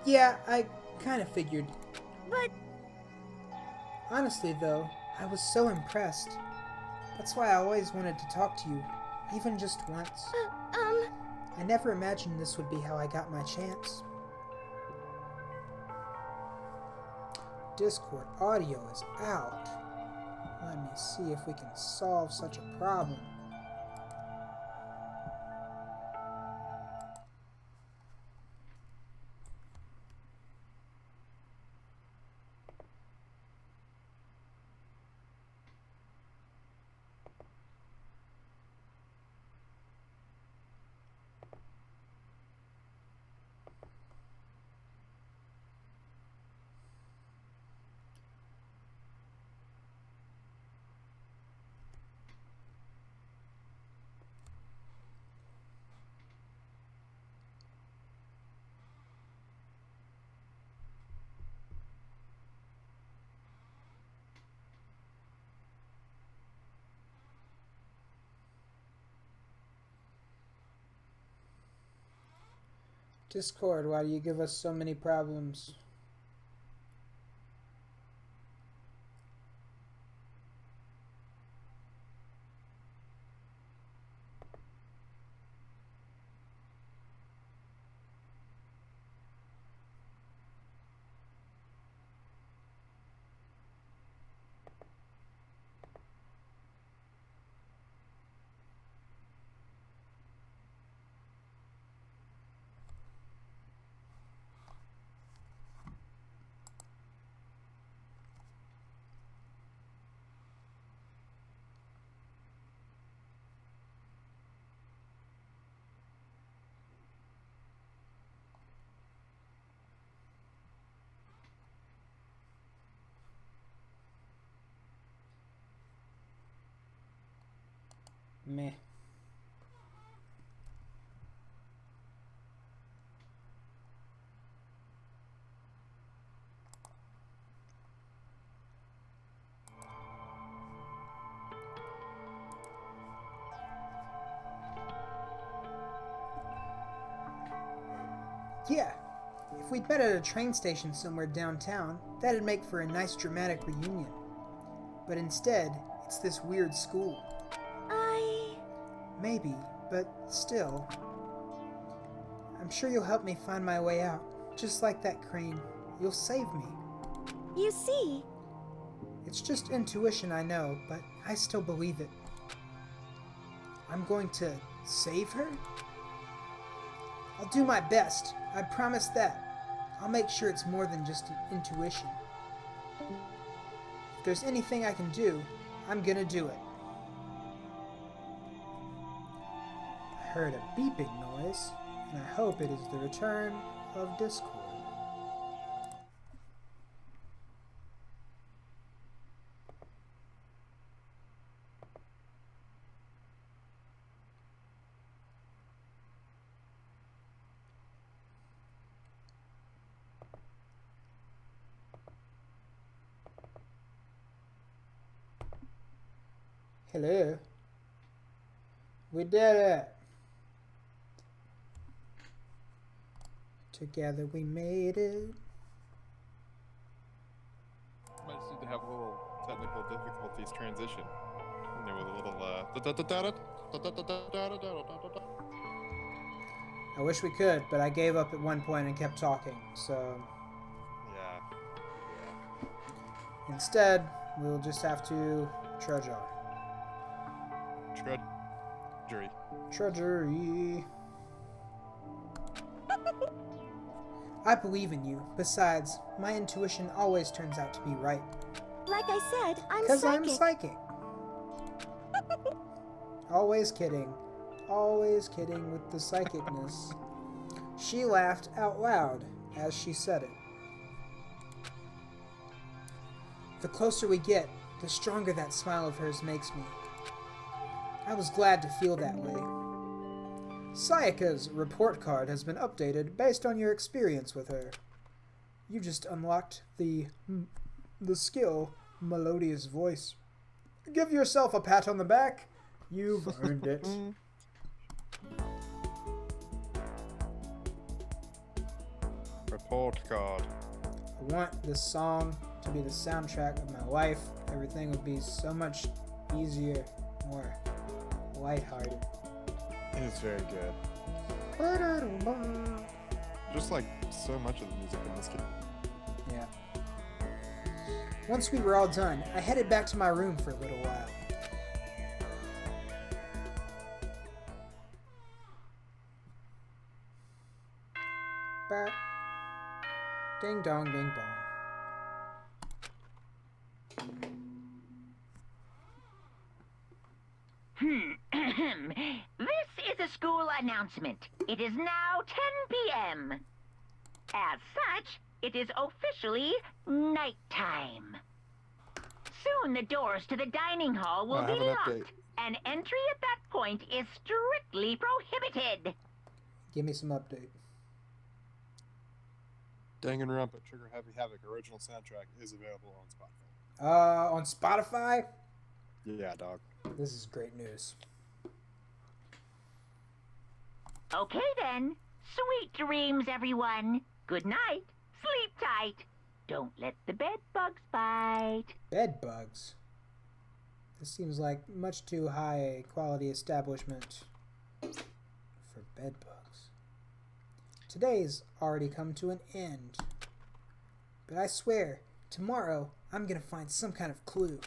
Yeah, I kind of figured. but Honestly, though, I was so impressed. That's why I always wanted to talk to you. Even just once. I never imagined this would be how I got my chance. Discord audio is out. Let me see if we can solve such a problem. Discord, why do you give us so many problems? Meh. Yeah, if we'd met at a train station somewhere downtown, that'd make for a nice dramatic reunion. But instead, it's this weird school. Maybe, but still. I'm sure you'll help me find my way out. Just like that crane. You'll save me. You see? It's just intuition, I know, but I still believe it. I'm going to save her? I'll do my best. I promise that. I'll make sure it's more than just intuition. If there's anything I can do, I'm gonna do it. I heard a beeping noise, and I hope it is the return of Discord. Hello. We did it. Together we made it. Might just need to have a little technical difficulties transition. You know, with a little I wish we could, but I gave up at one point and kept talking, so yeah. instead we'll just have to trudge on. Drudgery. Trudgery. I believe in you. Besides, my intuition always turns out to be right. Like I said, I'm Because psychic. I'm psychic. Always kidding. Always kidding with the psychicness. She laughed out loud as she said it. The closer we get, the stronger that smile of hers makes me. I was glad to feel that way. Sayaka's report card has been updated based on your experience with her. You just unlocked the skill, Melodious Voice. Give yourself a pat on the back. You've earned it. Report card. I want this song to be the soundtrack of my life. Everything would be so much easier, more lighthearted. It is very good. Just like so much of the music in this game. Yeah. Once we were all done, I headed back to my room for a little while. Ba- Ding dong, ding bong. This is a school announcement. It is now 10 p.m. As such, it is officially nighttime. Soon the doors to the dining hall will I be have an locked, update. and entry at that point is strictly prohibited. Give me some update. Danganronpa Trigger Happy Havoc original soundtrack is available on Spotify. On Spotify? Yeah, dog. This is great news. Okay then. Sweet dreams, everyone. Good night. Sleep tight. Don't let the bed bugs bite. Bed bugs. This seems like much too high a quality establishment for bed bugs. Today's already come to an end. But I swear, tomorrow I'm gonna find some kind of clue.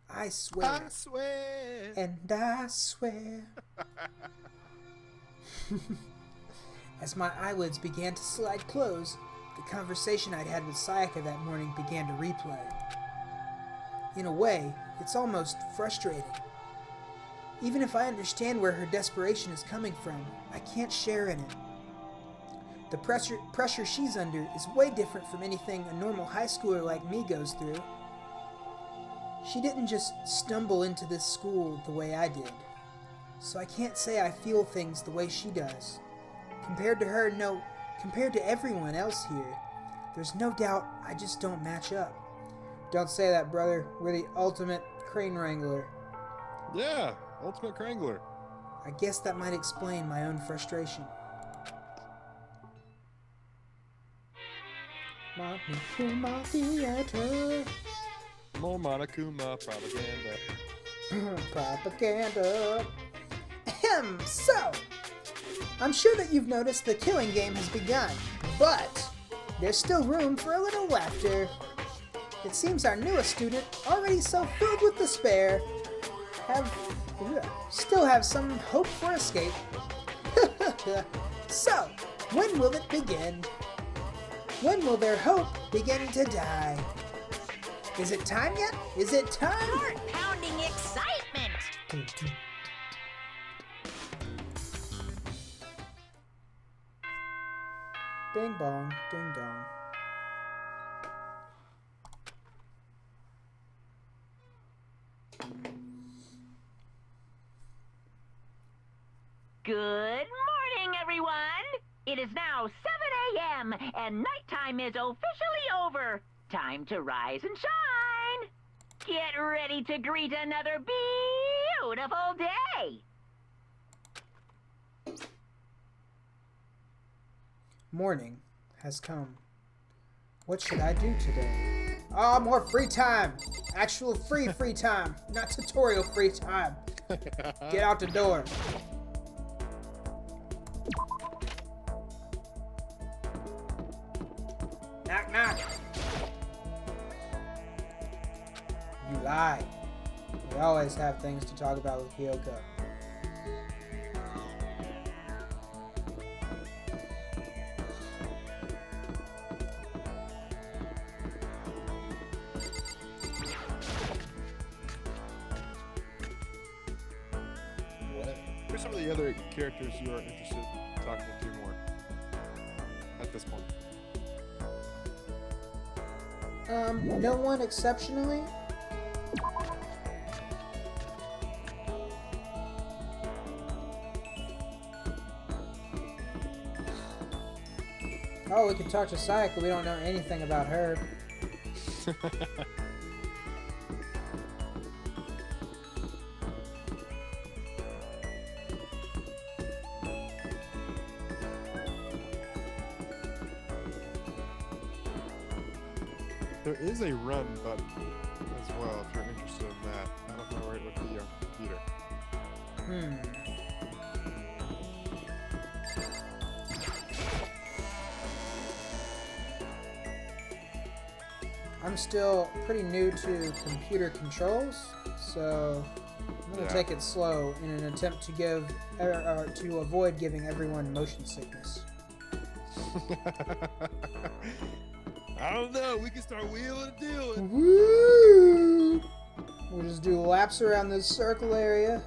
I swear. I swear. And I swear. As my eyelids began to slide close, the conversation I'd had with Sayaka that morning began to replay. In a way, it's almost frustrating. Even if I understand where her desperation is coming from, I can't share in it. The pressure she's under is way different from anything a normal high schooler like me goes through. She didn't just stumble into this school the way I did, so I can't say I feel things the way she does. Compared to her, no, compared to everyone else here, there's no doubt I just don't match up. Don't say that, brother. We're the ultimate crane wrangler. Yeah, Ultimate Crangler. I guess that might explain my own frustration. Monokuma Theater. More Monokuma propaganda. Propaganda. Ahem. So, I'm sure that you've noticed the killing game has begun, but there's still room for a little laughter. It seems our newest student, already so filled with despair, still have some hope for escape. So, when will it begin? When will their hope begin to die? Is it time yet? Is it time? Heart-pounding excitement! Ding bong, ding dong. Good morning, everyone! It is now 7 a.m. and nighttime is officially over. Time to rise and shine! Get ready to greet another beautiful day! Morning has come. What should I do today? Ah, more free time! Actual free time, not tutorial free time. Get out the door. Knock, knock. You lie. We always have things to talk about with Kyoko. Who's some of the other characters you are interested in talking to more at this point? No one exceptionally. Oh, we could talk to Sayaka. We don't know anything about her. There is a run button as well if you're interested in that. I don't know where it would be on the computer. I'm still pretty new to computer controls, so I'm gonna take it slow in an attempt to to avoid giving everyone motion sickness. I don't know. We can start wheeling and dealing. Woo! We'll just do laps around this circle area.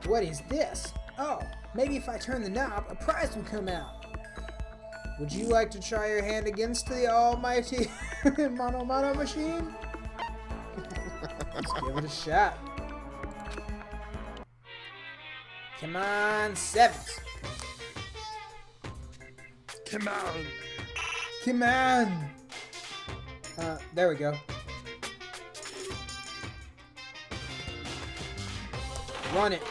What is this? Oh, maybe if I turn the knob, a prize will come out. Would you like to try your hand against the almighty Mono machine? Let's give it a shot. Come on, sevens. Come on. Come on. There we go. Run it.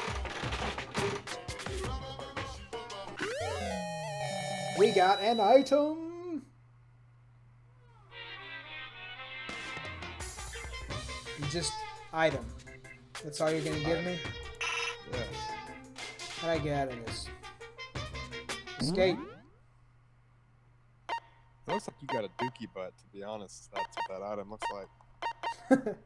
We got an item. Just item. That's all you're gonna give me? Yeah. How'd I get out of this? Escape. It looks like you got a dookie butt, to be honest. That's what that item looks like.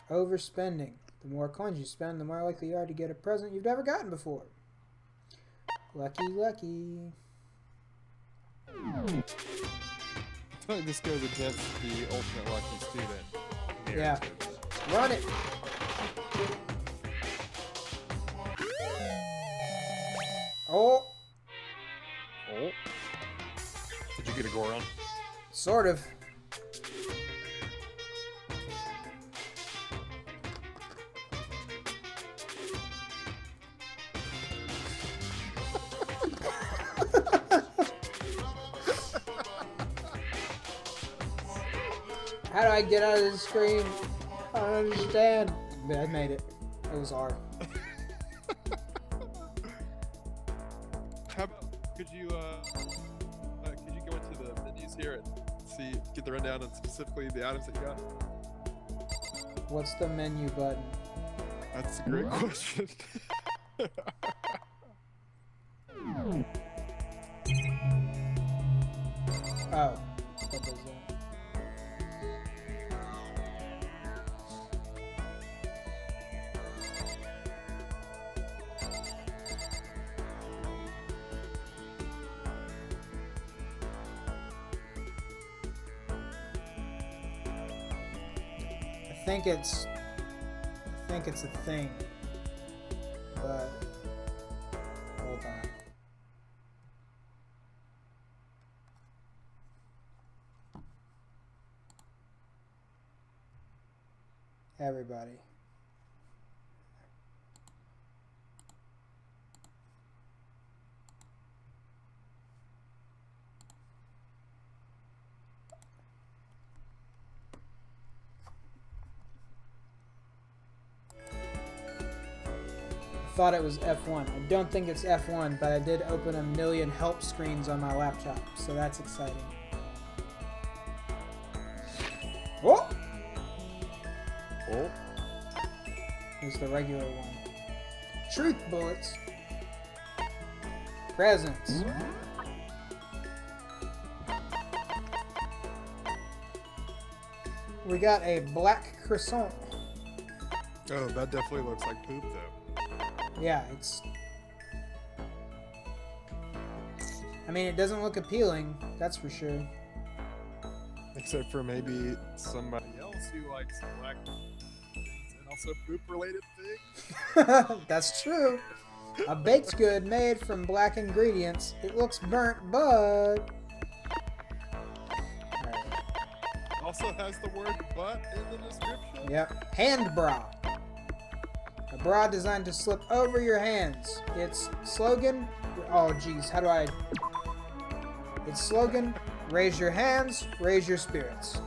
Overspending. The more coins you spend, the more likely you are to get a present you've never gotten before. Lucky, lucky. I feel like this goes against the ultimate lucky student. Yeah. Run it. Oh. Oh. Did you get a Goron? Sort of. How do I get out of the screen? I don't understand. But I made it. It was hard. How about, could you go into the menus here and get the rundown on specifically the items that you got? What's the menu button? That's a great question. Oh. What does that? I think it's a thing, but hold on. Everybody. Thought it was F1. I don't think it's F1, but I did open a million help screens on my laptop, so that's exciting. Oh! Oh. Here's the regular one. Truth bullets. Presents. We got a black croissant. Oh, that definitely looks like poop, though. Yeah, I mean, it doesn't look appealing, that's for sure. Except for maybe somebody else who likes black things and also poop-related things. That's true. A baked good made from black ingredients. It looks burnt, but... Alright. Also has the word butt in the description. Yep. Hand bra. A bra designed to slip over your hands. Its slogan... Oh, geez. How do I... Its slogan... Raise your hands, raise your spirits.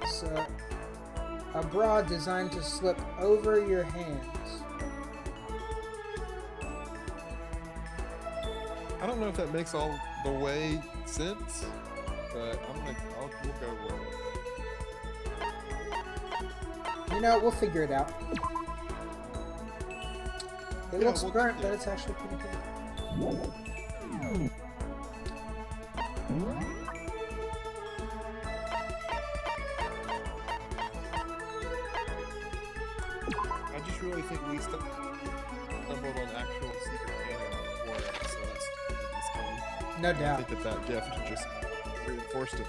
So, a bra designed to slip over your hands. I don't know if that makes all the way sense, but we'll go with it. You know, we'll figure it out. It Yeah, looks we'll- burnt, yeah. but it's actually pretty good. I just really think we stumbled on actual secret canon for Celeste in this game. No I doubt. think that gift just reinforced it.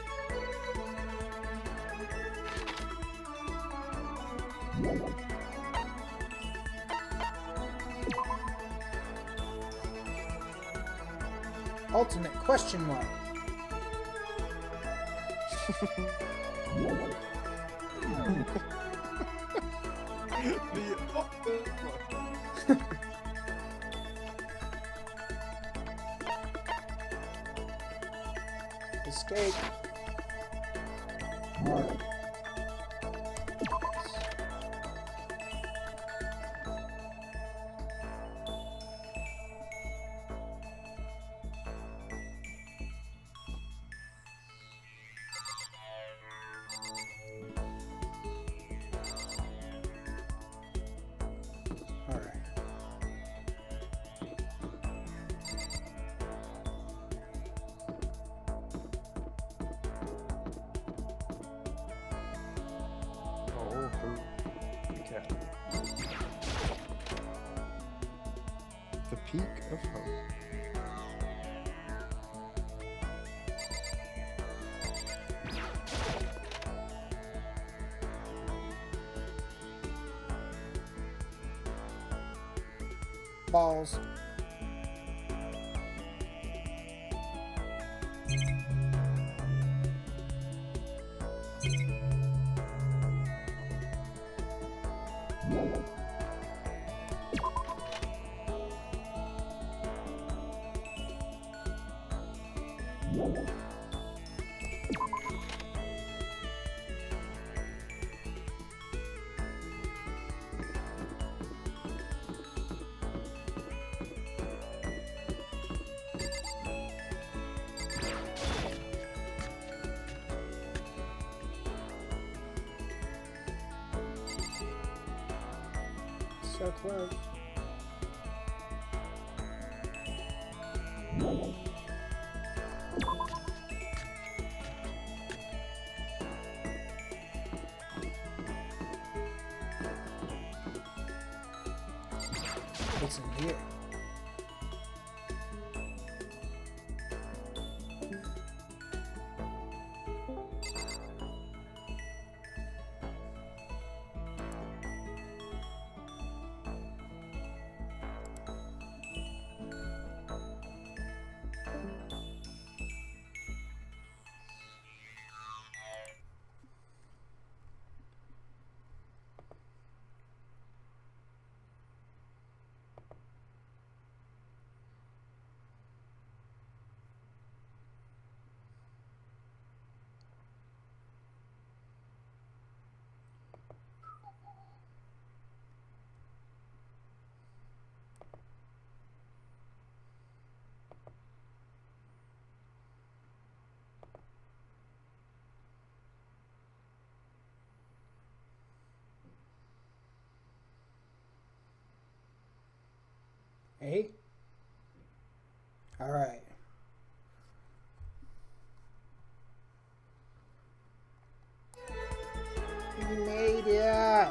Ultimate question mark. Escape. Alright. Alright. Oh, okay. The peak of hope. Balls. So close. What's in here? Hey? Alright. We made it!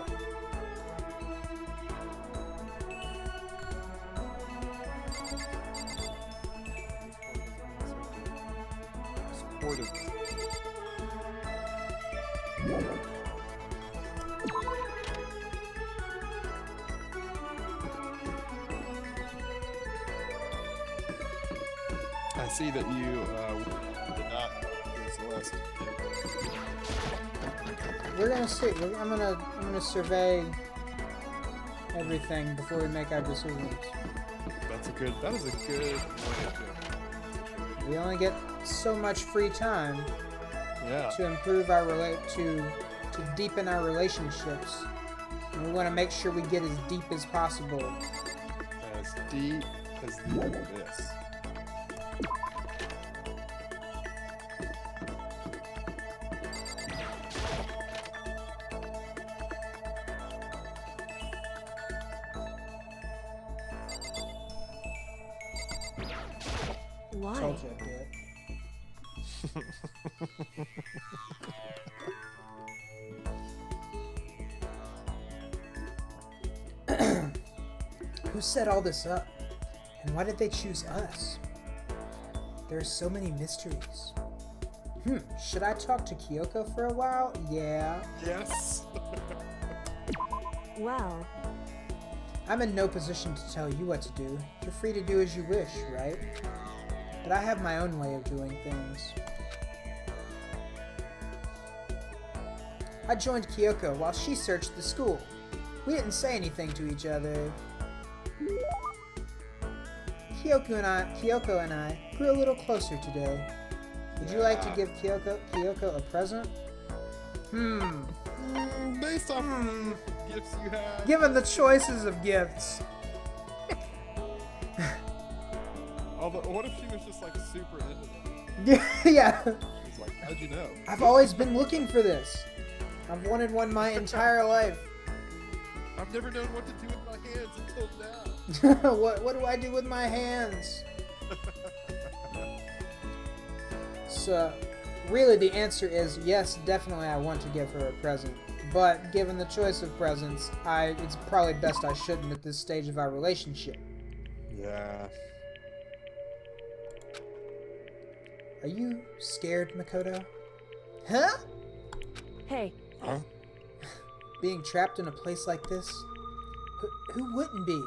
Supportive. I see that you did not do Celeste. We're gonna see. I'm gonna survey everything before we make our decisions. That is a good way of doing it. We only get so much free time Yeah. to improve our to deepen our relationships. And we want to make sure we get as deep as possible. As deep as this. Why? Told you I'd do it. Who set all this up? And why did they choose us? There are so many mysteries. Should I talk to Kyoko for a while? Yeah. Yes. Well, I'm in no position to tell you what to do. You're free to do as you wish, right? But I have my own way of doing things. I joined Kyoko while she searched the school. We didn't say anything to each other. Kyoko and I grew a little closer today. Would you like to give Kyoko a present? Based on gifts you have. Given the choices of gifts. Although, what if she was just like super into them? Yeah. It's like, how'd you know? I've always been looking for this. I've wanted one my entire life. I've never known what to do with my hands until now. what do I do with my hands? So, really the answer is yes, definitely I want to give her a present. But given the choice of presents, it's probably best I shouldn't at this stage of our relationship. Yeah. Are you scared, Makoto? Huh? hey, Huh? Being trapped in a place like this? Who wouldn't be?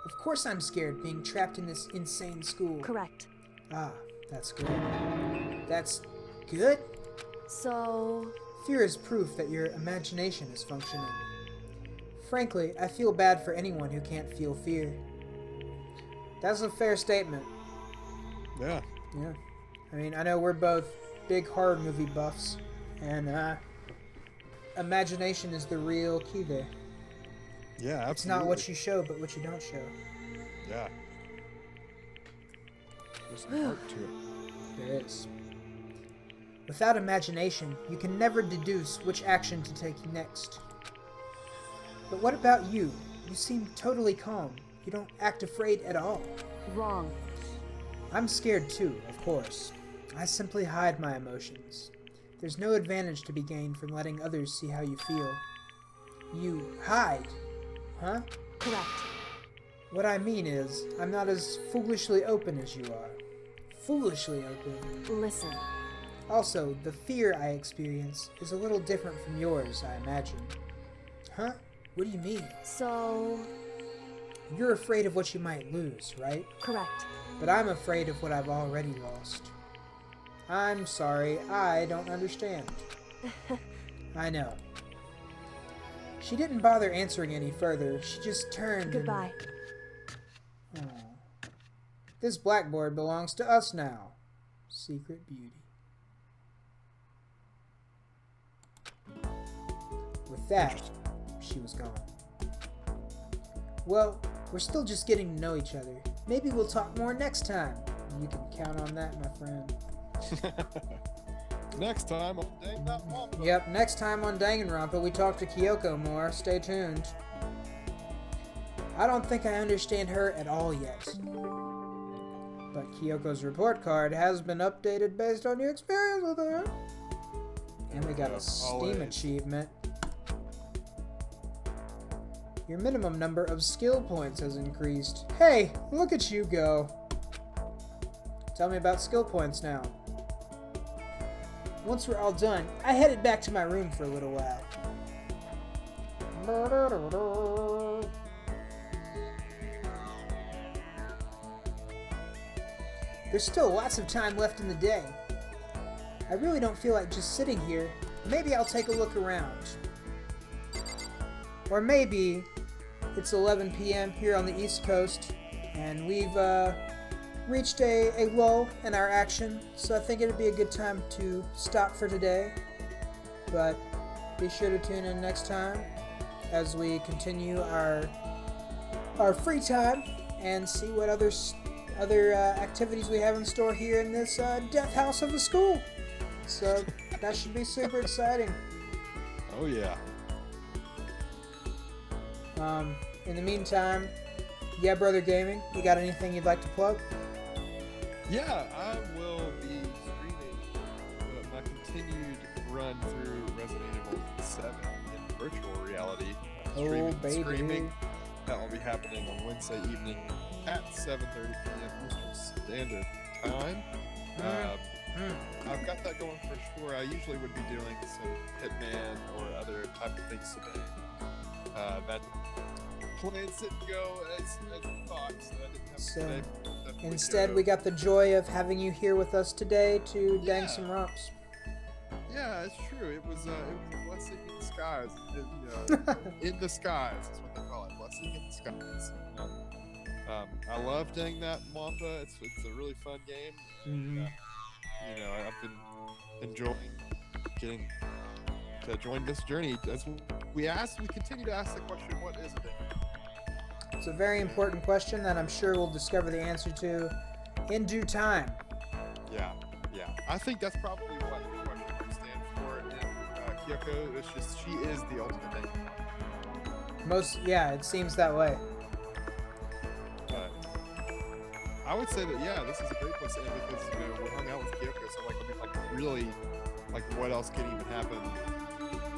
Of course I'm scared being trapped in this insane school. correct. Ah, that's good. That's good? So, Fear is proof that your imagination is functioning. Frankly, I feel bad for anyone who can't feel fear. That's a fair statement. Yeah. Yeah. I mean, I know we're both big horror movie buffs, and imagination is the real key there. Yeah, absolutely. It's not what you show, but what you don't show. Yeah. There's some art to it. There is. Without imagination, you can never deduce which action to take next. But what about you? You seem totally calm. You don't act afraid at all. wrong. I'm scared too, of course. I simply hide my emotions. There's no advantage to be gained from letting others see how you feel. You hide, huh? Correct. What I mean is, I'm not as foolishly open as you are. Foolishly open. Listen, Also, the fear I experience is a little different from yours, I imagine. Huh? What do you mean? so, You're afraid of what you might lose, right? correct. But I'm afraid of what I've already lost. I'm sorry, I don't understand. I know. She didn't bother answering any further. She just turned Goodbye. and... Aw. This blackboard belongs to us now. Secret beauty. With that, she was gone. Well, we're still just getting to know each other. Maybe we'll talk more next time. You can count on that, my friend. Next time on Danganronpa. Yep, next time on Danganronpa, we talk to Kyoko more. Stay tuned. I don't think I understand her at all yet. But Kyoko's report card has been updated based on your experience with her. And we got a Steam Always. achievement. Your minimum number of skill points has increased. Hey, look at you go. Tell me about skill points now. Once we're all done, I headed back to my room for a little while. There's still lots of time left in the day. I really don't feel like just sitting here. Maybe I'll take a look around. Or maybe it's 11 p.m. here on the East Coast, and we've reached a lull in our action, so I think it'd be a good time to stop for today. But be sure to tune in next time as we continue our free time and see what other activities we have in store here in this death house of the school. So that should be super exciting. Oh yeah. In the meantime, YEAHBrotherGaming, you got anything you'd like to plug? Yeah, I will be streaming my continued run through Resident Evil 7 in virtual reality. Oh, baby. Streaming. That will be happening on Wednesday evening at 7:30 p.m. Eastern Standard Time. I've got that going for sure. I usually would be doing some Hitman or other type of things today. That plans didn't go as thought, so I didn't have So, today. Instead, we got the joy of having you here with us today to dang some romps. Yeah, it's true. It was a blessing in disguise. In the skies is what they call it. Blessing in disguise. I love Danganronpa. It's a really fun game. Mm-hmm. I've been enjoying getting to join this journey. As we continue to ask the question, what is it? It's a very important question that I'm sure we'll discover the answer to in due time. Yeah. I think that's probably what the question stands for in Kyoko. It's just she is the ultimate Danganronpa. It seems that way. But I would say that this is a great place to end because we hung out with Kyoko, so really, what else could even happen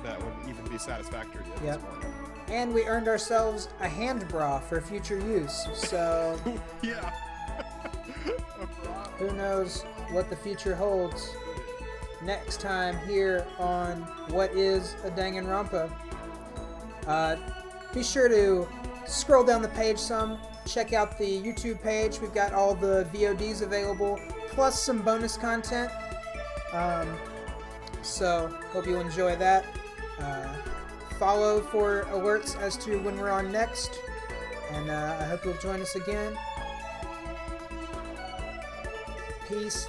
that would even be satisfactory at this point? And we earned ourselves a hand bra for future use. So Yeah. who knows what the future holds? Next time here on What is a Danganronpa? Be sure to scroll down the page some. Check out the YouTube page. We've got all the VODs available, plus some bonus content. So hope you enjoy that. Follow for alerts as to when we're on next. And I hope you'll join us again. Peace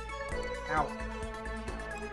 out.